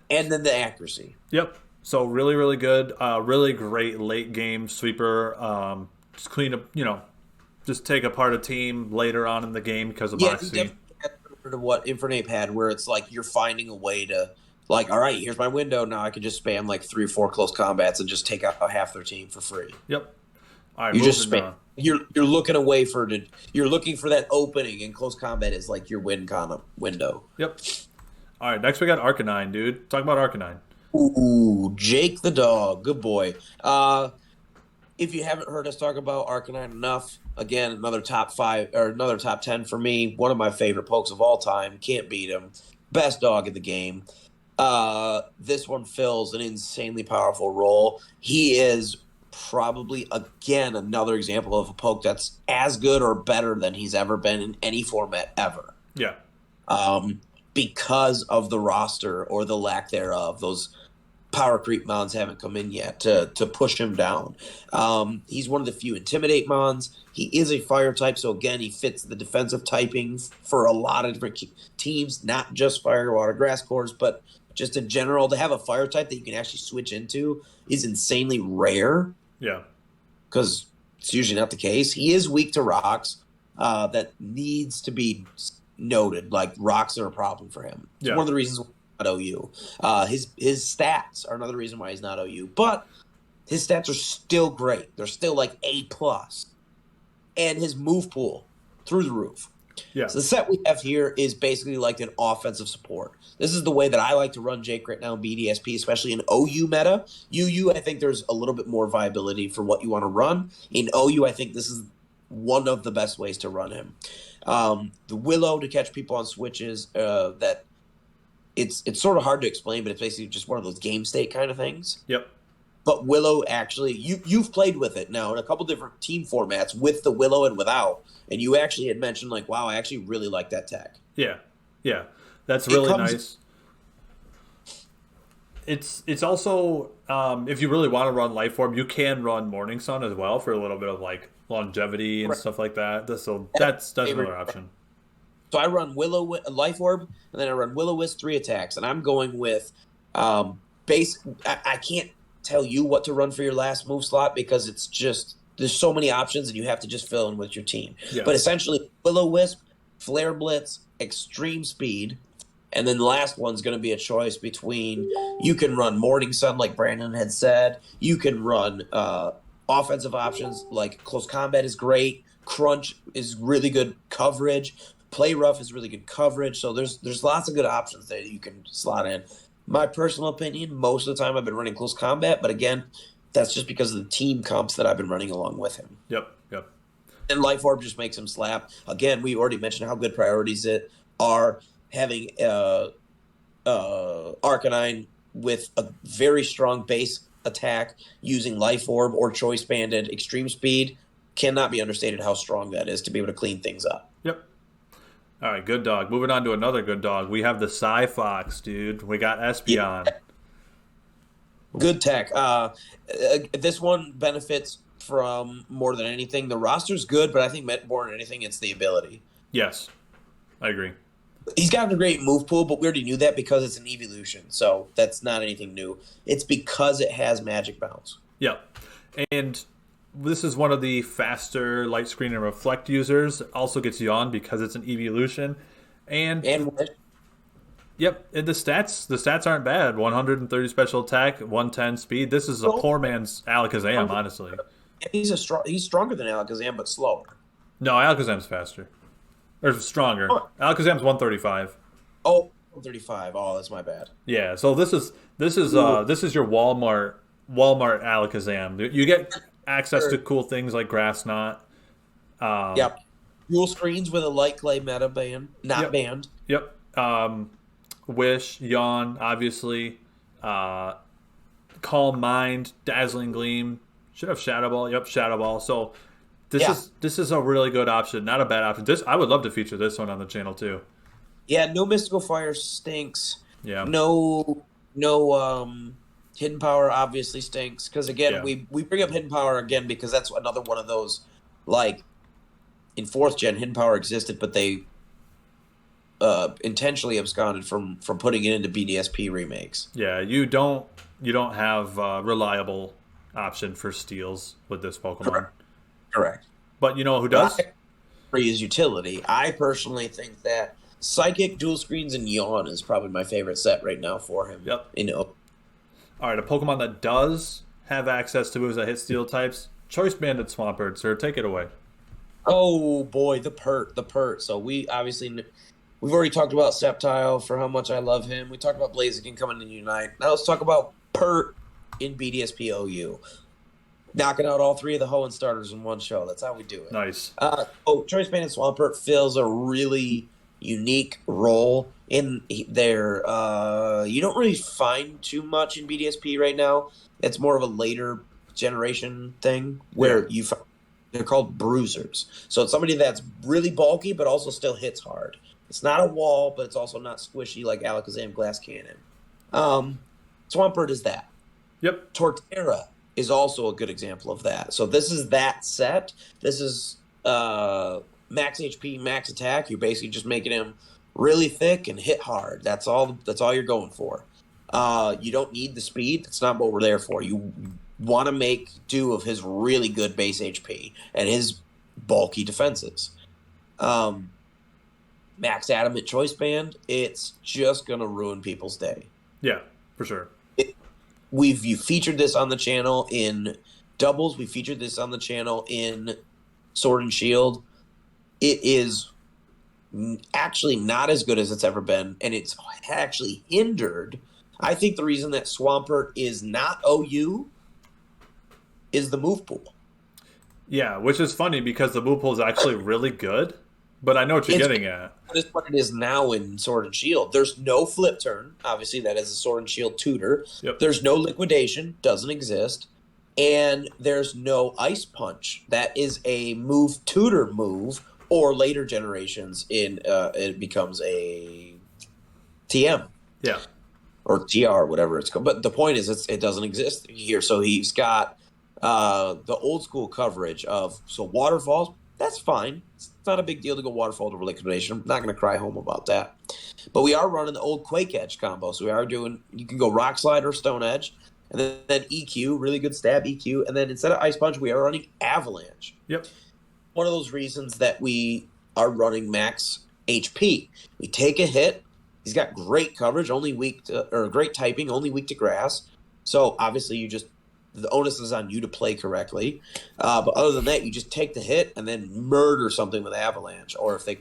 And then the accuracy. Yep. So, really, really good. Really great late-game sweeper. Just clean up, just take apart a team later on in the game because of Moxie. Yeah, definitely to what Infernape had, where it's like you're finding a way to... Like, all right, here's my window. Now I can just spam like 3 or 4 close combats and just take out half their team for free. Yep. All right, you just spam. You're looking you're looking for that opening, and close combat is like your window. Yep. All right, next we got Arcanine, dude. Talk about Arcanine. Ooh, Jake the dog, good boy. If you haven't heard us talk about Arcanine enough, again, another top 5 or another top 10 for me. One of my favorite pokes of all time. Can't beat him. Best dog in the game. This one fills an insanely powerful role. He is probably, again, another example of a poke that's as good or better than he's ever been in any format ever. Yeah. Because of the roster or the lack thereof. Those power creep mons haven't come in yet to push him down. He's one of the few intimidate mons. He is a fire type, so again, he fits the defensive typing for a lot of different teams, not just fire, water, grass cores, but just in general. To have a fire type that you can actually switch into is insanely rare. Yeah. Because it's usually not the case. He is weak to rocks. That needs to be noted. Like, rocks are a problem for him. It's one of the reasons why he's not OU. His stats are another reason why he's not OU. But his stats are still great. They're still like A+. And his move pool, through the roof. Yeah. So the set we have here is basically like an offensive support. This is the way that I like to run Jake right now in BDSP, especially in OU meta. UU, I think there's a little bit more viability for what you want to run. In OU, I think this is one of the best ways to run him. The Willow to catch people on switches, that it's sort of hard to explain, but it's basically just one of those game state kind of things. Yep. But Willow actually, you've played with it now in a couple different team formats with the Willow and without, and you actually had mentioned like, wow, I actually really like that tech. Yeah, that's really nice. It's also if you really want to run Life Orb, you can run Morning Sun as well for a little bit of like longevity and stuff like that. So that's another option. So I run Life Orb, and then I run Will-O-Wisp 3 attacks, and I'm going with base. I can't tell you what to run for your last move slot because it's just there's so many options and you have to just fill in with your team. Yeah. But essentially, Will-O-Wisp, Flare Blitz, Extreme Speed, and then the last one's going to be a choice between you can run Morning Sun like Brandon had said. You can run offensive options like Close Combat is great. Crunch is really good coverage. Play Rough is really good coverage. So there's lots of good options that you can slot in. My personal opinion, most of the time I've been running Close Combat, but again, that's just because of the team comps that I've been running along with him. Yep. And Life Orb just makes him slap. Again, we already mentioned how good priorities it are. Having Arcanine with a very strong base attack using Life Orb or Choice Banded Extreme Speed cannot be understated how strong that is to be able to clean things up. Yep. All right, good dog. Moving on to another good dog. We have the Psy-Fox, dude. We got Espeon. Yeah. Good tech. This one benefits from more than anything. The roster's good, but I think more than anything, it's the ability. Yes, I agree. He's got a great move pool, but we already knew that because it's an evolution, so that's not anything new. It's because it has Magic Bounce. Yep. And this is one of the faster Light Screen and Reflect users. Also gets Yawn because it's an evolution. And yep, and the stats aren't bad. 130 special attack, 110 speed. This is a poor man's Alakazam, honestly. He's stronger than Alakazam, but slower. No, Alakazam's faster. Or stronger. Alakazam's 135. Oh, 135. Oh, that's my bad. Yeah, so this is your Walmart Alakazam. You get access to cool things like Grass Knot. Yep. Dual screens with a light clay meta banned. Yep. Wish, Yawn, obviously. Calm Mind, Dazzling Gleam. Should have Shadow Ball. Yep, Shadow Ball. So this is a really good option. Not a bad option. I would love to feature this one on the channel too. Yeah, no Mystical Fire stinks. Yeah. No Hidden Power obviously stinks. Because again, we bring up Hidden Power again because that's another one of those, like, in 4th gen, Hidden Power existed, but they intentionally absconded from putting it into BDSP remakes. Yeah, you don't have a reliable option for steals with this Pokemon. Correct. But you know who does? For his utility. I personally think that Psychic, Dual Screens, and Yawn is probably my favorite set right now for him. Yep. All right, a Pokemon that does have access to moves that hit steel types. Choice Banded Swampert, sir. Take it away. Oh, boy, the pert. So we've already talked about Sceptile for how much I love him. We talked about Blaziken coming in Unite. Now let's talk about pert in BDSP OU. Knocking out all 3 of the Hoenn starters in one show. That's how we do it. Nice. Choice Banded Swampert fills a really unique role in there. You don't really find too much in BDSP right now. It's more of a later generation thing where they're called bruisers. So it's somebody that's really bulky but also still hits Swampert is that. Yep. Torterra is also a good example of that. So this is that set. This is max HP, max attack. You're basically just making him really thick and hit hard. That's all you're going for. You don't need the speed. That's not what we're there for. You want to make do of his really good base HP and his bulky defenses. Max Adamant Choice Band, it's just going to ruin people's day. Yeah, for sure. You featured this on the channel in doubles. We featured this on the channel in Sword and Shield. It is actually not as good as it's ever been, and it's actually hindered. I think the reason that Swampert is not OU is the move pool. Yeah, which is funny because the move pool is actually really good, but I know what you're getting at. That is what it is now in Sword and Shield. There's no flip turn. Obviously, that is a Sword and Shield tutor. Yep. There's no liquidation. Doesn't exist. And there's no Ice Punch. That is a move tutor move, or later generations it becomes a TM. Yeah. Or TR, whatever it's called. But the point is it doesn't exist here. So he's got the old school coverage of waterfalls. That's fine. It's not a big deal to go waterfall to liquidation. I'm not going to cry home about that. But we are running the old Quake Edge combo. So we are doing, you can go Rock Slide or Stone Edge. And then EQ, really good stab EQ. And then instead of Ice Punch, we are running Avalanche. Yep. One of those reasons that we are running max HP. We take a hit. He's got great coverage, great typing, only weak to grass. So obviously the onus is on you to play correctly. But other than that, you just take the hit and then murder something with Avalanche. Or if they,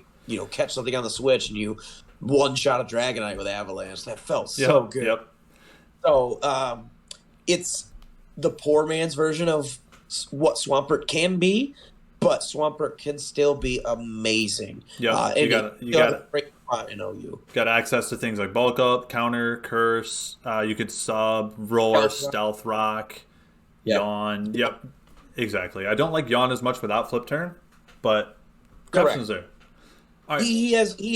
catch something on the switch and you one-shot a Dragonite with Avalanche, that felt so good. Yep. So it's the poor man's version of what Swampert can be, but Swampert can still be amazing. Yeah, you got great spot in OU. Got access to things like bulk up, counter, curse. You could sub, roar, stealth rock, yawn. Yep, exactly. I don't like yawn as much without flip turn, but options there. All right. He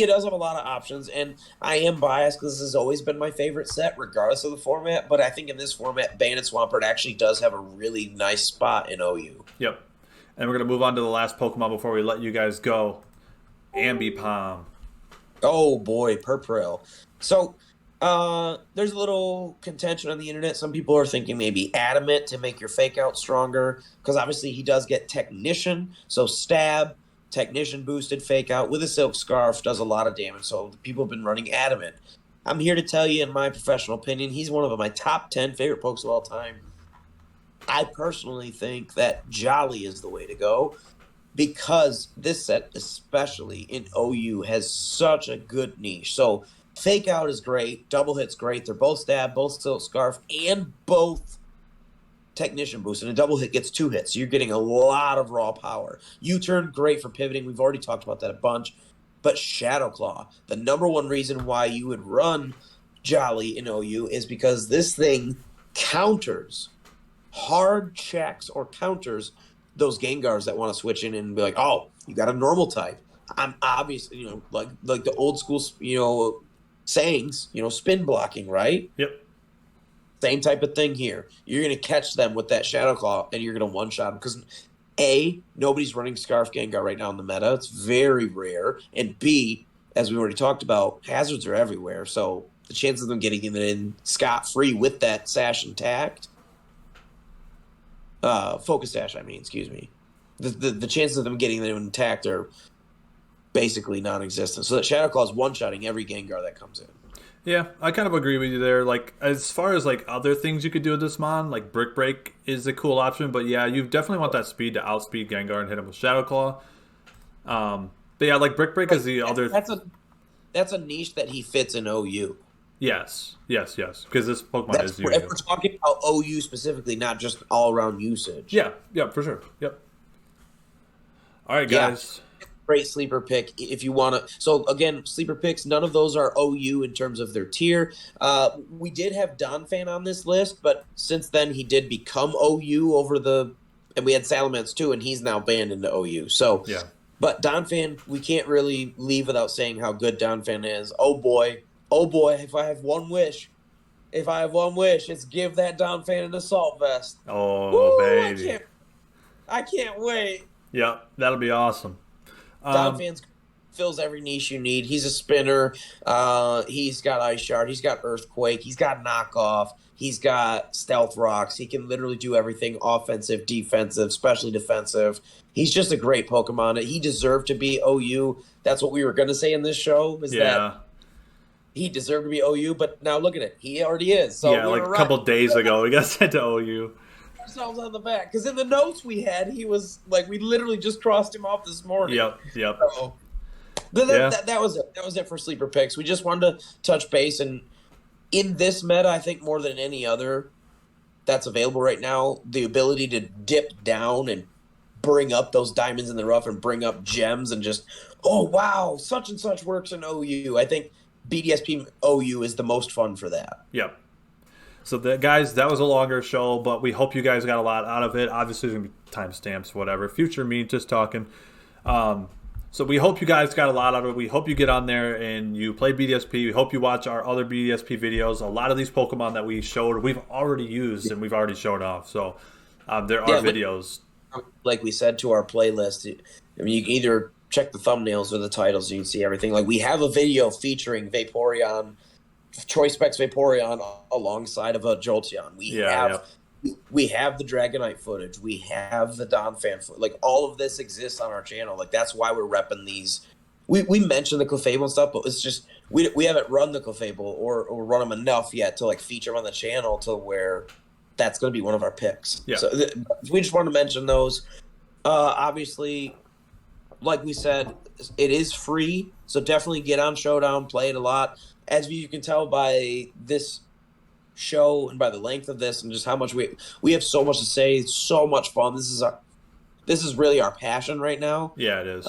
does have a lot of options, and I am biased because this has always been my favorite set, regardless of the format. But I think in this format, Bandit Swampert actually does have a really nice spot in OU. Yep. And we're going to move on to the last Pokemon before we let you guys go. Ambipom. Oh, boy, Purprill. So, there's a little contention on the internet. Some people are thinking maybe Adamant to make your fake out stronger, because obviously he does get Technician. So, Stab, Technician boosted fake out with a Silk Scarf does a lot of damage. So, people have been running Adamant. I'm here to tell you, in my professional opinion, he's one of my top 10 favorite pokes of all time. I personally think that Jolly is the way to go, because this set, especially in OU, has such a good niche. So Fake Out is great, Double Hit's great. They're both Stab, both Silk Scarf, and both Technician Boost. And a Double Hit gets 2 hits, so you're getting a lot of raw power. U-Turn, great for pivoting. We've already talked about that a bunch. But Shadow Claw, the number one reason why you would run Jolly in OU is because this thing counters hard checks or counters those Gengars that want to switch in and be like, oh, you got a normal type. I'm obviously, like the old school, sayings, spin blocking, right? Yep. Same type of thing here. You're going to catch them with that Shadow Claw, and you're going to one-shot them. Because, A, nobody's running Scarf Gengar right now in the meta. It's very rare. And B, as we already talked about, hazards are everywhere. So the chances of them getting it in scot-free with that Sash intact, Focus Dash, excuse me. The chances of them getting them intact are basically non-existent. So that Shadow Claw is one-shotting every Gengar that comes in. Yeah, I kind of agree with you there. Like, as far as like other things you could do with this mon, like Brick Break is a cool option, but yeah, you definitely want that speed to outspeed Gengar and hit him with Shadow Claw. But yeah, like Brick Break is the other. That's a niche that he fits in OU. Yes, because this Pokemon is if we're talking about OU specifically, not just all-around usage. Yeah, for sure. Yep. All right, guys. Yeah, great sleeper pick if you want to. So, again, sleeper picks, none of those are OU in terms of their tier. We did have Donphan on this list, but since then he did become OU and we had Salamence too, and he's now banned into OU. So, yeah. But Donphan, we can't really leave without saying how good Donphan is. Oh boy, if I have one wish, If I have one wish, it's give that Donphan an assault vest. Oh, Woo! baby. I can't wait. Yep, that'll be awesome. Donphan fills every niche you need. He's a spinner. He's got Ice Shard. He's got Earthquake. He's got Knockoff. He's got Stealth Rocks. He can literally do everything: offensive, defensive, especially defensive. He's just a great Pokemon. He deserved to be OU. That's what we were going to say in this show. That he deserved to be OU, but now look at it. He already is. So yeah, like a couple days ago, we got sent to OU. Ourselves on the back, because in the notes we had, he was like, we literally just crossed him off this morning. Yep. So, that was it. That was it for sleeper picks. We just wanted to touch base, and in this meta, I think more than any other that's available right now, the ability to dip down and bring up those diamonds in the rough and bring up gems and just, oh wow, such and such works in OU. I think BDSP OU is the most fun for that. Yep. So, guys, that was a longer show, but we hope you guys got a lot out of it. Obviously, there's going to be timestamps, whatever. Future me just talking. So we hope you guys got a lot out of it. We hope you get on there and you play BDSP. We hope you watch our other BDSP videos. A lot of these Pokemon that we showed, we've already used and we've already showed off. So there are videos. Like we said to our playlist, I mean, you can either check the thumbnails or the titles, and you can see everything. Like, we have a video featuring Vaporeon, Choice Specs Vaporeon alongside of a Jolteon. We have the Dragonite footage. We have the Donphan footage. Like, all of this exists on our channel. Like, that's why we're repping these. We mentioned the Clefable and stuff, but it's just we haven't run the Clefable or run them enough yet to like feature them on the channel to where that's going to be one of our picks. Yeah. So we just want to mention those. Obviously, like we said, it is free, so definitely get on Showdown, play it a lot. As you can tell by this show and by the length of this and just how much we have so much to say, so much fun. This is really our passion right now. Yeah, it is.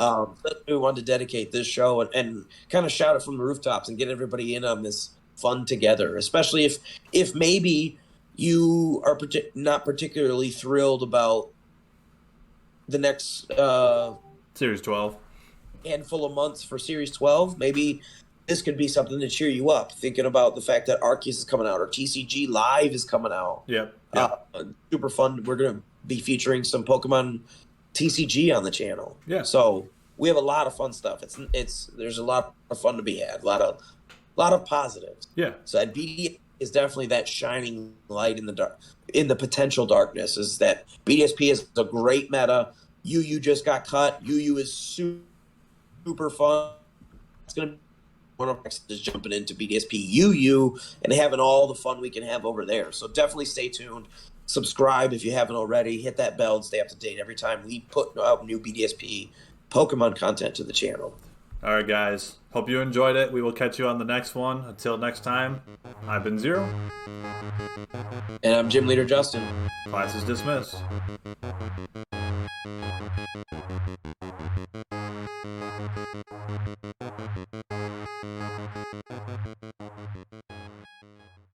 We wanted to dedicate this show and kind of shout it from the rooftops and get everybody in on this fun together, especially if maybe you are not particularly thrilled about the next Series 12 handful of months for Series 12. Maybe this could be something to cheer you up, thinking about the fact that Arceus is coming out or TCG Live is coming out. Yep. Super fun. We're going to be featuring some Pokemon TCG on the channel. Yeah. So we have a lot of fun stuff. There's a lot of fun to be had. A lot of positives. Yeah. So that BD is definitely that shining light in the dark, in the potential darkness. Is that BDSP is a great meta. UU just got cut. UU is super fun. It's gonna be one of us is jumping into BDSP UU and having all the fun we can have over there. So definitely stay tuned. Subscribe if you haven't already. Hit that bell and stay up to date every time we put out new BDSP Pokemon content to the channel. All right, guys. Hope you enjoyed it. We will catch you on the next one. Until next time, I've been Zero. And I'm Gym Leader Justin. Class is dismissed.